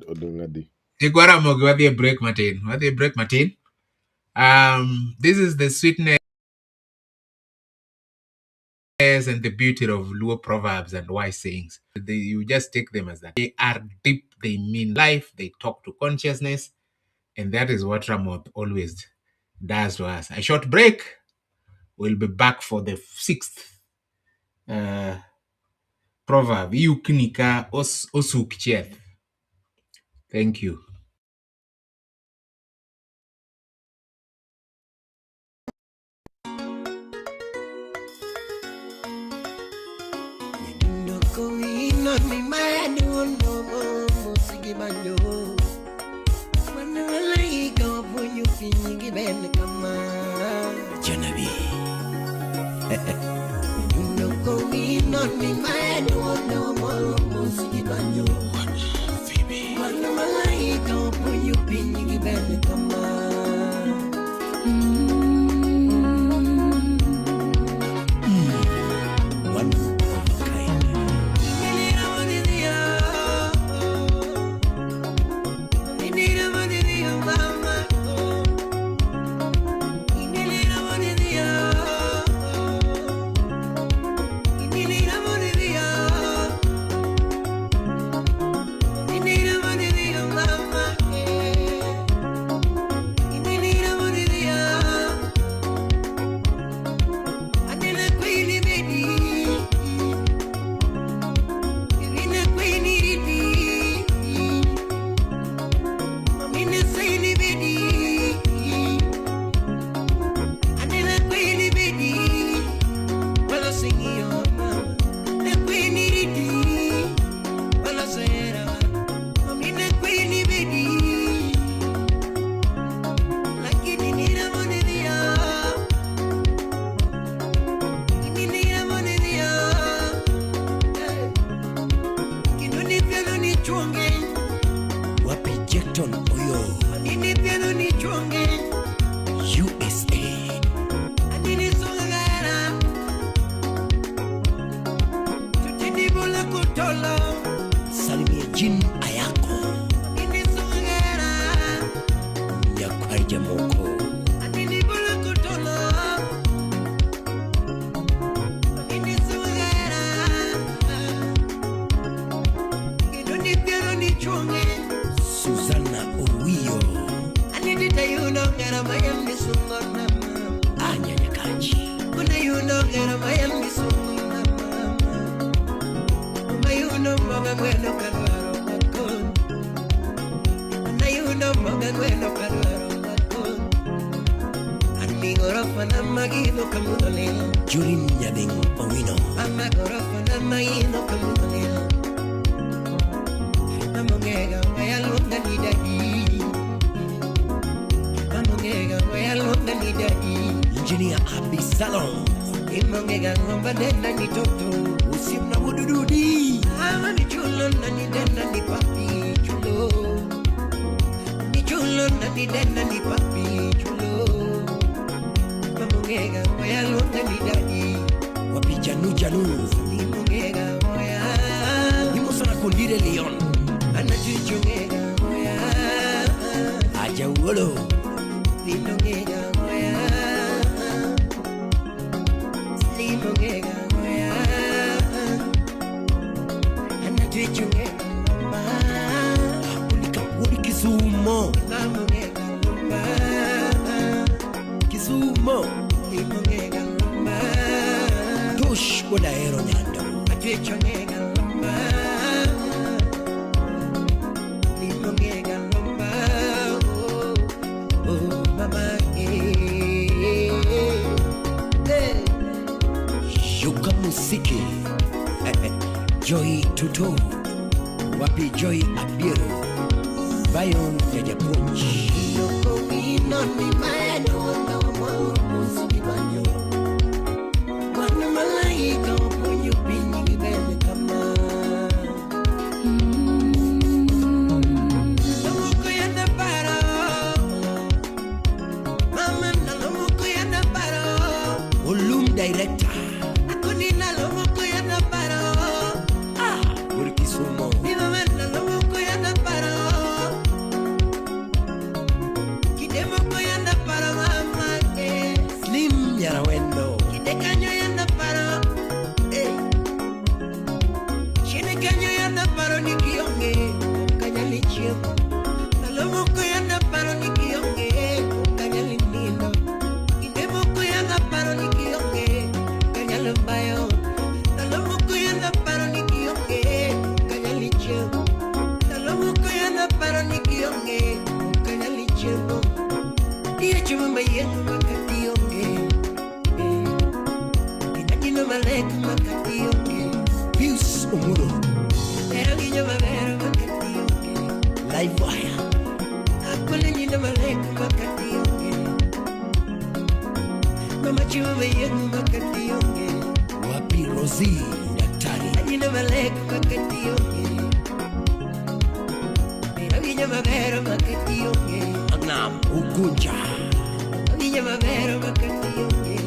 Odong' adi. Igwaramogi wadhi e break matin. This is the sweetness and the beauty of Luo proverbs and wise sayings. You just take them as that. They are deep, they mean life, they talk to consciousness, and that is what Ramoth always does to us. A short break. We'll be back for the 6th proverb. Yuknika osuk chieth. Thank you. Yuka Musiki, Joy Tuto, Wapi Joy Abiru, Bayon Jajapunch. Yoko Wino ni Mado, Musiki Banyo. Wana Malaika, Ponyo Pini, Bebe Kama. Namuko Yanda Paro, Mama Namuko Yanda Paro, Ulum Director. Live wire. Mama chuma yengu makati yonge. Wapi Rosie daktari. Ajina malek makati yonge. Avinya mavero makati yonge. Agnam ugunja. Avinya mavero makati yonge.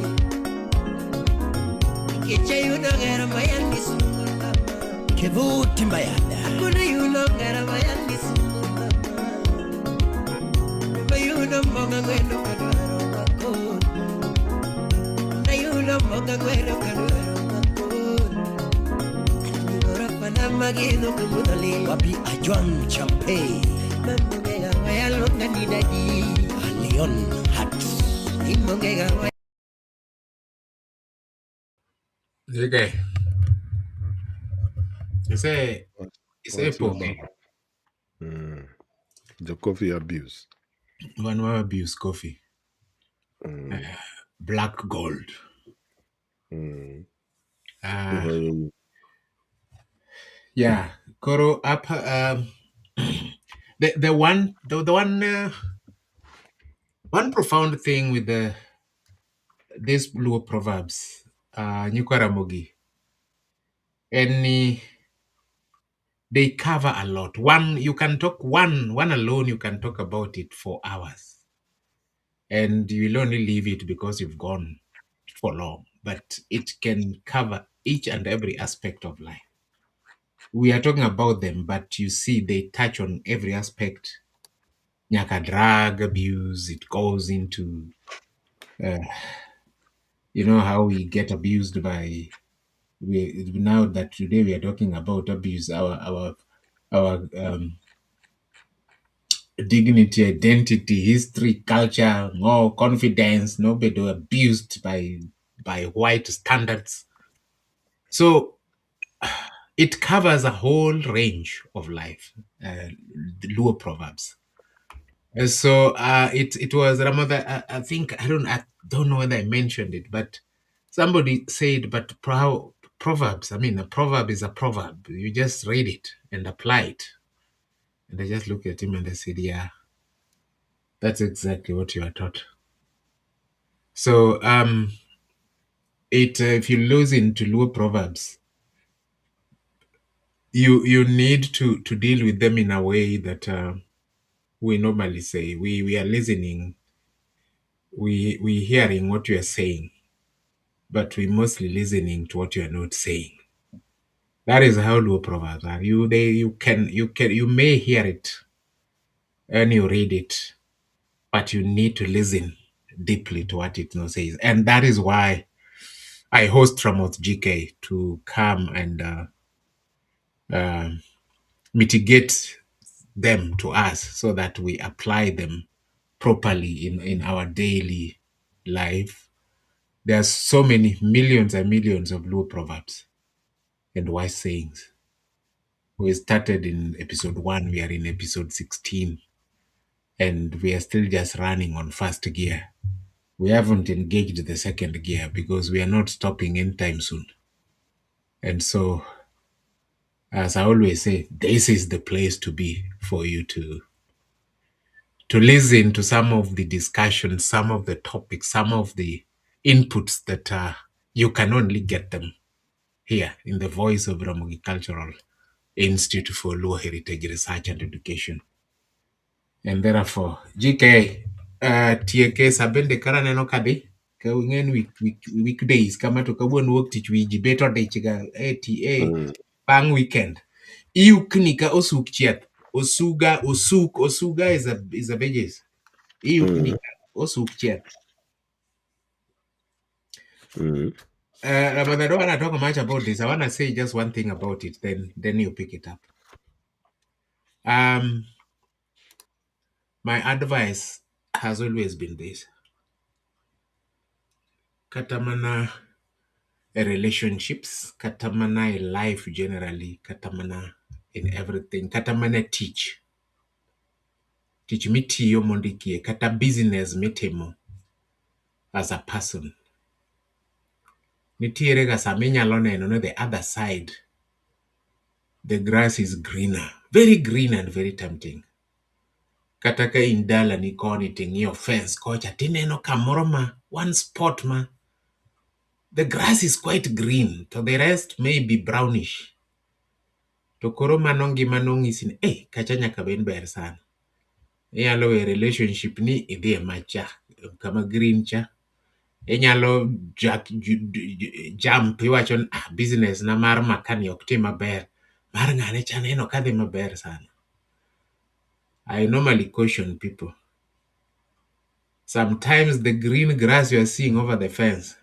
Kicha yuno gara mayani sumulama. Kevuti mbayada. Kuna yuno gara mayani sumulama. Mayuno monga ngweno kadwaro wako. Moga gwero kadwaro makon. Nigora panamagino kumudali. Wapi Ajwang Champe. Mamongega wayalo kanidadi. Leon Hats. Imongega wayalo. Okay. It's a What's your poke. The coffee abuse. One more abuse coffee. Mm. Black gold. Yeah. Koro up the one profound thing with these blue proverbs, Nyukwaramogi, and they cover a lot. One alone, you can talk about it for hours. And you will only leave it because you've gone for long. But it can cover each and every aspect of life. We are talking about them, but you see they touch on every aspect. Nyaka drug abuse, it goes into how we get abused by now that today we are talking about abuse, our dignity, identity, history, culture, more confidence, nobody abused by white standards. So it covers a whole range of life, the Luo proverbs. So it was Ramadan. I think I don't know whether I mentioned it, but somebody said, but proverbs. I mean, a proverb is a proverb. You just read it and apply it. And I just looked at him and I said, yeah, that's exactly what you are taught. So if you lose into Luo proverbs, you need to deal with them in a way that we normally say. We are listening. We hearing what you are saying, but we mostly listening to what you are not saying. That is how Luo proverbs are. You may hear it and you read it, but you need to listen deeply to what it says. And that is why I host Ramoth GK to come and mitigate them to us so that we apply them properly in our daily life. There are so many millions and millions of Luo proverbs. and wise sayings. We started in episode 1, we are in episode 16, and we are still just running on first gear. We haven't engaged the second gear because we are not stopping anytime soon. And so, as I always say, this is the place to be for you to listen to some of the discussions, some of the topics, some of the inputs that you can only get them here in the voice of Ramogi Cultural Institute for Luo Heritage Research and Education. And therefore, GK, TK sabende kara neno kadi, ka wingen weekdays, kama to kabun work teach we better day chiga, ATA, bang weekend. Iu knika osuk chiet, osuga is a veggies. Iu knika osuk chiet. But I don't want to talk much about this. I want to say just one thing about it, then you pick it up. My advice has always been this. Katamana relationships, katamana life generally, katamana in everything, katamana teach. Teach me tiyo mondikie, kata business mitimo as a person. Nitiere ga saminyalo neno no the other side. The grass is greener, very green and very tempting. Kata ka in dala ni koni ting'iyo fence kocha tineno kamoro ma one spot ma the grass is quite green to the rest may be brownish. To koro mano ngima nong'isi ni kacha nyaka ben ber sana. Inyalo we relationship ni idhi e macha kama green cha. Inyalo jump iwacho ni business na mar makani ok tim maber. Mar ng'ane cha neno kadhi maber sana. I normally caution people. Sometimes the green grass you are seeing over the fence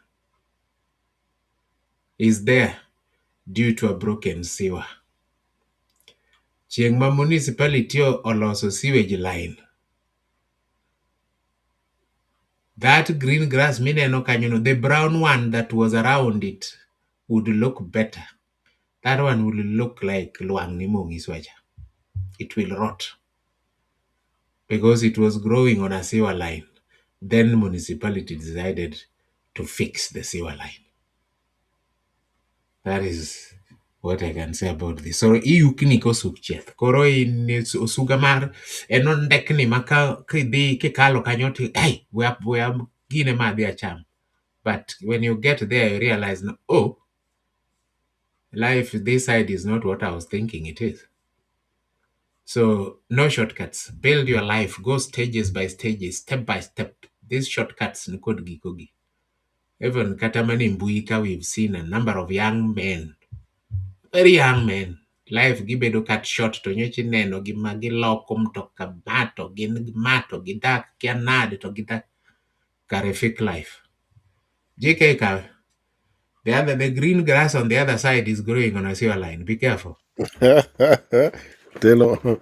is there due to a broken sewer. Chieng' ma municipality oloso sewage line. That green grass mineno kanyono, the brown one that was around it would look better. That one will look like luang ni mongiswacha. It will rot because it was growing on a sewer line. Then municipality decided to fix the sewer line. That is what I can say about this. So iukni ko sukchieth. Koro in osuga mar enon dekni maka kidhi kikalo kanyoti we are gine madhi acham. But when you get there, you realize, life this side is not what I was thinking it is. So no shortcuts. Build your life. Go stages by stages, step by step. These shortcuts nikod gikogi. Even katamani mbuika, we've seen a number of young men, very young men. Life gibedo cut short to nyochi neno gimagi loko mtoka mato, gidak kianade to gidak karific life. JK the green grass on the other side is growing on a sewer line. Be careful. Telo.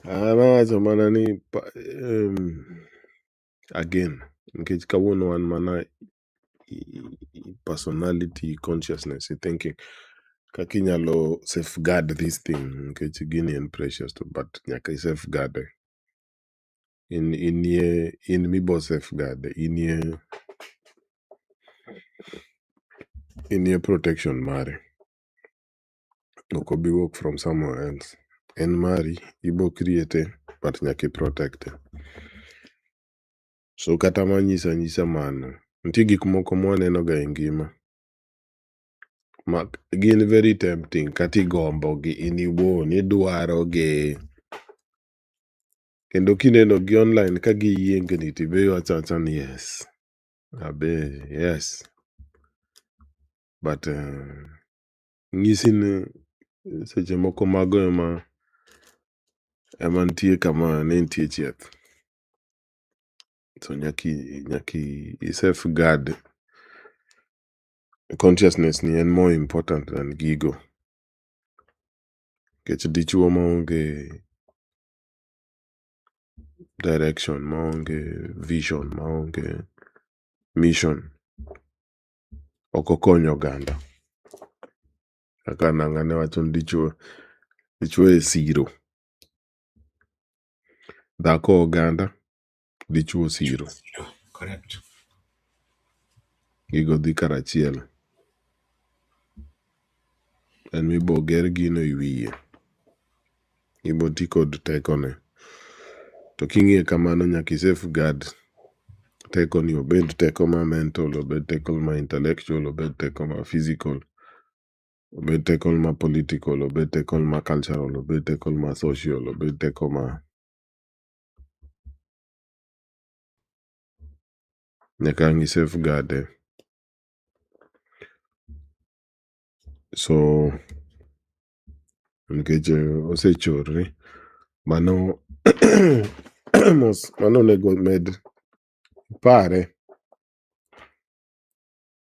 Anawacho mana ni again, nikech kawuono wan mana personality consciousness thinking kaka inyalo safeguard this thing nikech gini en precious but nyaka safeguard in mibo safeguard in protection mare ok obi work from somewhere else en mari ibo create but nyaka protect. So kata manyisa mano nitie gik moko mwaneno ga e ngima gin very tempting kata igombogi in iwuon idwarogi kendo kineno gi online ka giyiengni tibe iwacho acha ni yes yes but ng'isi ni seche moko mago ema nitie kama ne nitie chieth. So nyaki safeguard consciousness ni en more important than gigo nikech dichuo maonge direction, maonge vision, maonge mission ok okonyo oganda. Kaka nanga ne wacho ni dichuo e siro, dhako oganda, dichuo siro. Correct. Gigo dhi karachiel. En mibo ger gino e wiye. Ibo ti kod tekone. To king'iye kamano nyaka safeguard tekoni, obed teko ma mental, obed teko ma intellectual, obed teko ma physical, obed teko ma political, obed teko ma cultural, obed teko ma social, obed teko ma nyaka ang' safeguard. So nikech osechorre, mano mano onego med pare.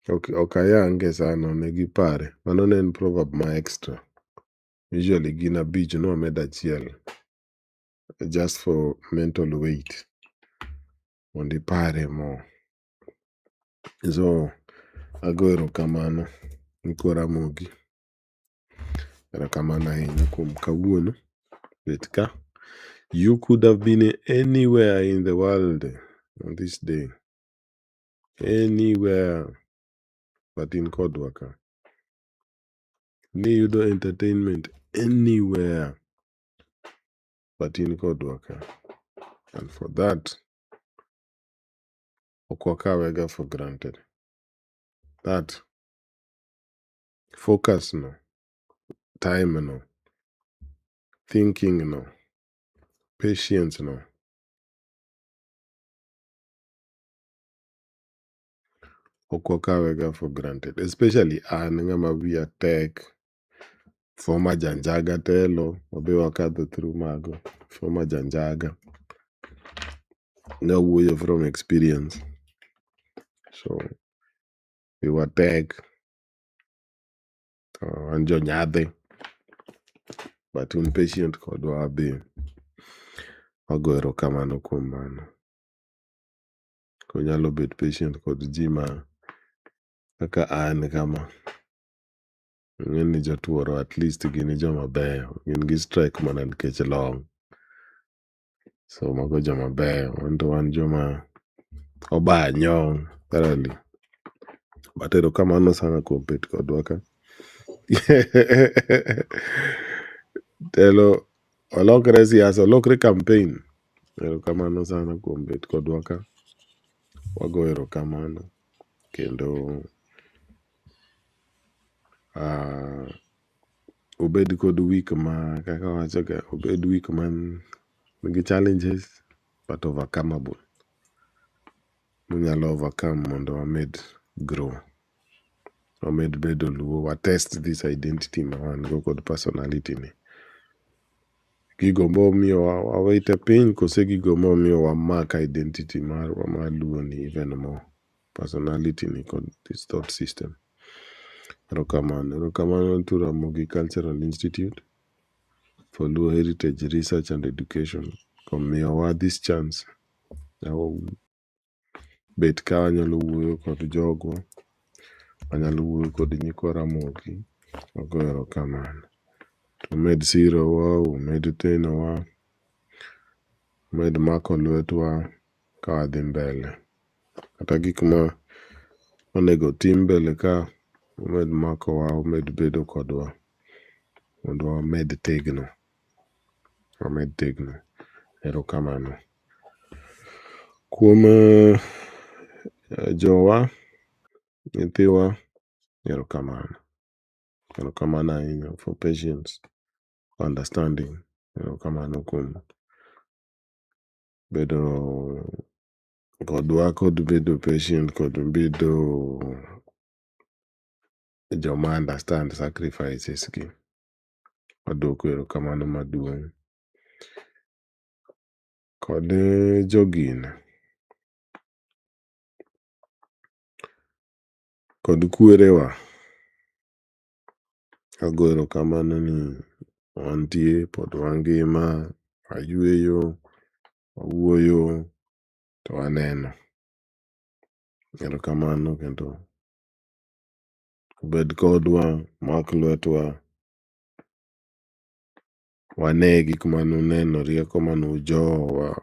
Ok ayange sana, onego ipare. Mano ne en proverb ma extra. Usually gin 5 no wamed 1 just for mental weight. Mondo ipare mo. So ago erokamano ni koro Ramogi. Erokamano ahinya kuom kawuono bet ka. You could have been anywhere in the world on this day. Anywhere but in kodwa ka. Niyudo entertainment anywhere but in kodwa ka. And for that, ok wakawega for granted. That focus no, time no, thinking no, patience no, ok wakawega for granted. Especially an ng'ama wiya tek. Former janjaga telo, wabe wakadho through mago. Former janjaga. No wuoyo from experience. So we were tech. An jonyadhi. But un patient kodwa wabe. Wago erokamano kuom mano. Konyalo bet patient kod ji ma kaka an kama. Ng'eni jotuoro at least gin joma beyo. Gin gi strike mana nikech long. So mago joma beyo. Wanto wan joma obanyo thoroughly. But erokamano sana kuom bet kodwa ka. Telo olokre siasa, olokre campaign. Erokamano sana kuom bet kodwa ka. Wago erokamano. Kendo obed kod week ma kaka wachoga, obed week man nigi challenges but overcomable. Munyalo overcome mondo wamed grow. Wamed bedo luo. Wa test this identity ma wan go kod personality ni. Gigo momiyo wawite piny kose gigo momiyo wamak identity marwa mar luo ni even more. Personality ni kod this thought system. Erokamano. Erokamano to Ramogi Cultural Institute for Luo Heritage Research and Education. Omiyowa this chance. Bet ka wanyalo wuoyo kod jogwa. Wanyalo wuoyo kod nyikwa Ramogi. Wago erokamano. Umed sirowa, umed tenowa. Umed mako lwetwa ka wadhi mbele. Kata gik ma onego tim mbele ka, umed makowa, umed bedo kodwa. Mondo wamed tegno. Wamed tegno. Erokamano. Kuom jowa, nyithiwa, erokamano. Erokamano ahinya for patience, for understanding. Erokamano kuom bedo kodwa kod bedo patient kod bedo joma understand sacrifices gi. Wadwoko erokamano maduong'. Kod jogin. Kod kwerewa. Ago erokamano ni wantie pod wangima, wayueyo, wawuoyo, to waneno. Erokamano kendo bed kodwa, mak lwetwa, wane gik manuneno, rieko manujo,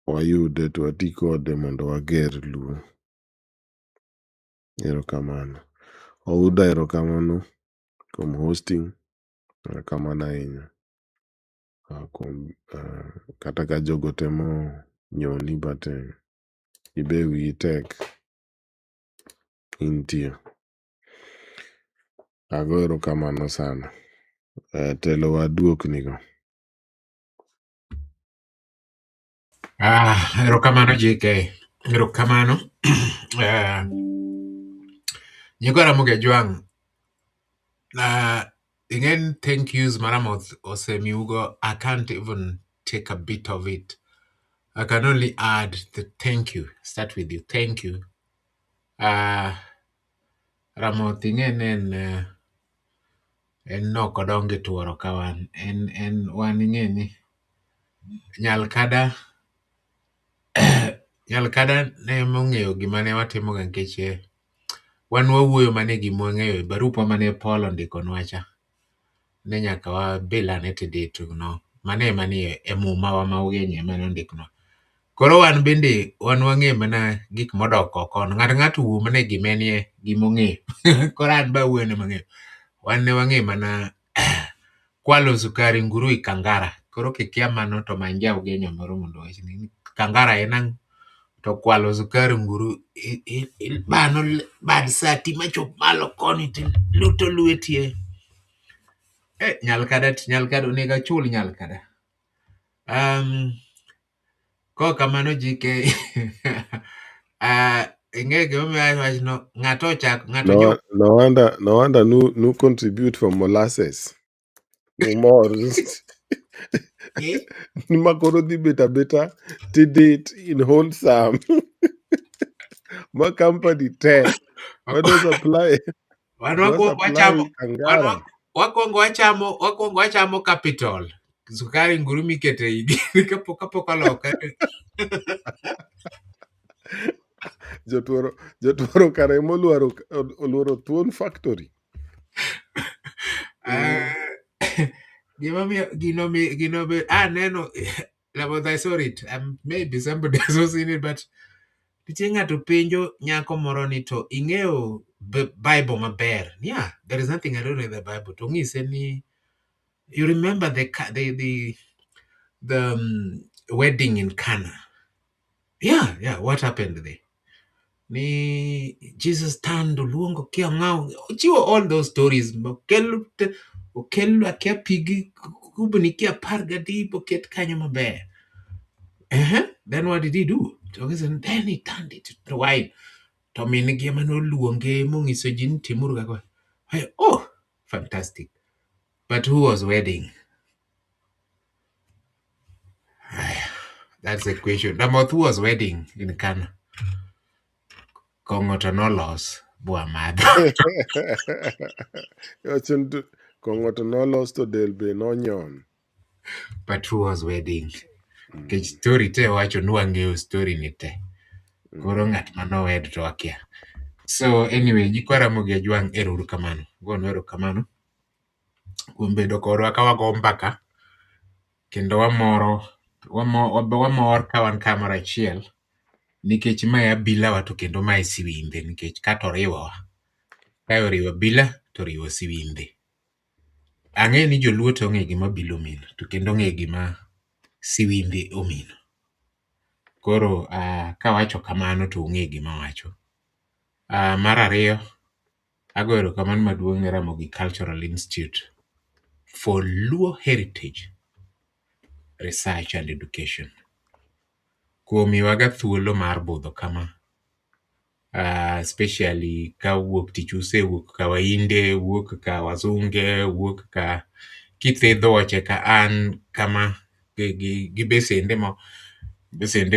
wayude to wati kode mondo wager Luo. Erokamano. Ouda erokamano kuom hosting. Erokamano ahinya. Kata ka jogo temo nyoni but ibe wiyi tek, intie. Ago erokamano sana. Telo waduoknigo. Erokamano JK. Erokamano. Nyigo Ramogi Jwang'. Again, thank yous Maramoth Osemiugo. I can't even take a bit of it. I can only add the thank you. Start with you. Thank you. Ramoth ing'e en no kodonge tuoro kawan. En wan ing'e ni Nyalkada ne mong'eyo gima ne watimo ga nikech wan wawuoyo mane gima wang'eyo barupa mane Paul ondikonwa cha. Ne nyaka wabilane tiditu no. Mane e mumawa ma ugenye mane ondiknwa. Koro wan bende wan wang'e mana gik modok oko. Ng'ato wuo mane gimenie gimong'eyo. Koro an ba wuoyo ne mang'eyo. Wan ne wang'e mana kwalo sukari nguru i kangara. Koro kikia mano to manja ugenyo moro mondo wachni. Kangara enang to kwalo sukari nguru bano bad sati machop malo koni ti luto lwetie. Nyalkada onega chul Nyalkada. Ko kamano JK. Ing'e gimomiyo wachno ng'ato No wonder nu contribute for molasses. Numor. Nimakoro dhi beta tidit in wholesome. Ma company te. What does apply? Kangara. wakwongo wachamo capital. Sukari nguru mikete igi kapok oloka. Jotuoro kare moluoro thuon factory. Gino be neno I saw it. Maybe somebody has also seen it, but nitie ng'ato penjo nyako moro ni to ing'eyo Bible maber. Yeah, there is nothing I don't know in the Bible. To ng'ise ni you remember the wedding in Cana. Yeah, what happened there? Ni Jesus turned luongo kia ng'ao. Chiwo all those stories. Okel akia pigi kubni kia pargadi boket kanyo maber. Then what did he do? Then he turned it to wine. To min gi mano luonge mong'iso ji ni timuru kako. Oh, fantastic. But who was wedding? That's the question. Who was wedding in Cana? Kongo to no loss. Buamad. Kongoto no lost to del be no nyon. But who was wedding? Kech story te wacho nuang'eyo story ni te. Koro ng'at mano wed to akia. So anyway, Jikwa Ramogi Jwang' erokamano. Gono erokamano. Kuom bedo kodwa ka wago mbaka. Kendo wamor ka wan kamoro achiel. Nikech mae abilawa to kendo mae siwimbe. Nikech ka to riwowa. Ka oriwo bila to riwo siwimbe. Ang'e ni joluo to ong'e gima bilo omino. To kendo ong'e gima siwimbe omino. Koro kawacho kamano to ung'e gima wacho. Mar ariyo, ago erokamano maduong' ne Ramogi Cultural Institute for Luo Heritage Research and Education. Kuom miwaga thuolo mar budho kama. Especially ka wuok tich usewuok ka wainde, wuok ka wazunge, wuok ka kithedho wache ka an kama gi besende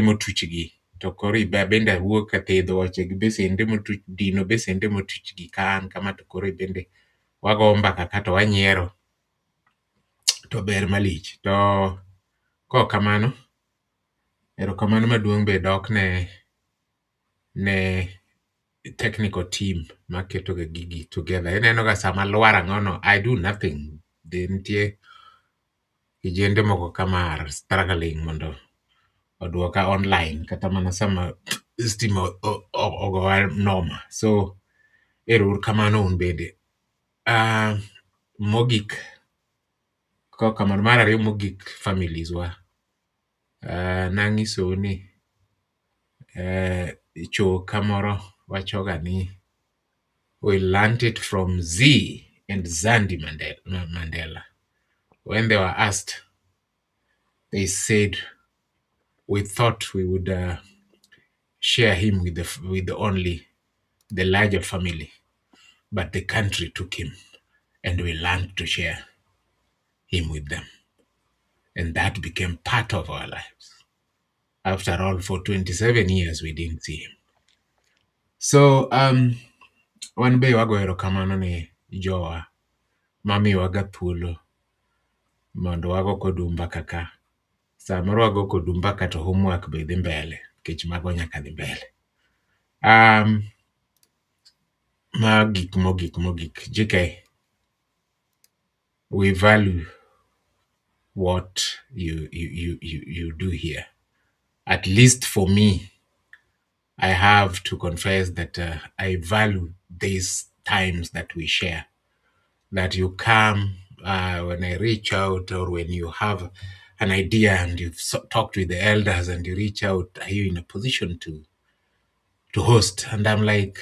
motuchgi. To koro bende wuok ka thedho wache gi besende dino besende motuchgi ka an kama to koro bende wago mbaka kato wanyiero. To ber malich. To kamano, erokamano maduong' be dok ne technical team maketo ga gigi together. Ineno ga sama lwara ngono, I do nothing. Nitie kijende moko kamar struggling mondo oduoka online kata mana sama stima ogowa noma. So ero kamano un bende. Mogik ko kamano mar ariyo mogik families wa nanyiso ni cho kamoro wachoga ni we learned it from Z and Zandi Mandela. When they were asked, they said, we thought we would share him with only the larger family, but the country took him and we learned to share him with them. And that became part of our lives. After all, for 27 years, we didn't see him. So, one be wagoero kamano ni jowa mami waga thuolo mondo wago kodumba kaka samoro wago kodumba kata homework be dhi mbele kech mago nyaka dhi mbele. Mogik JK, we value what you do here. At least for me, I have to confess that I value these times that we share, that you come when I reach out, or when you have an idea and you've talked with the elders and you reach out, are you in a position to host? And I'm like,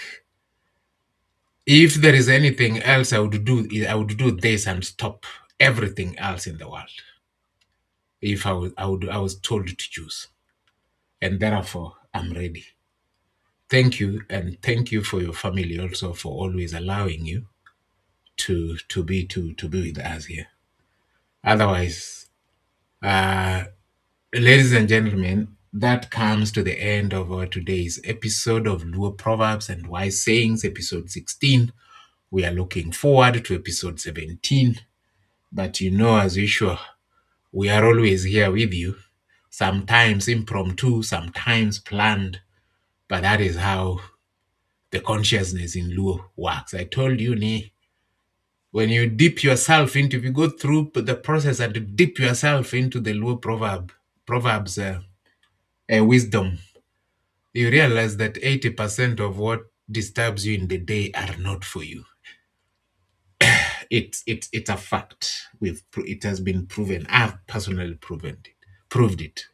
if there is anything else I would do this and stop everything else in the world. If I was told to choose, and therefore I'm ready. Thank you, and thank you for your family also for always allowing you to be with us here. Otherwise, ladies and gentlemen, that comes to the end of our today's episode of Luo Proverbs and Wise Sayings, episode 16. We are looking forward to episode 17. But as usual, we are always here with you. Sometimes impromptu, sometimes planned. But that is how the consciousness in Luo works. I told you, when you dip yourself into, if you go through the process and dip yourself into the Luo Proverbs wisdom, you realize that 80% of what disturbs you in the day are not for you. It's a fact. It has been proven. I've personally proved it.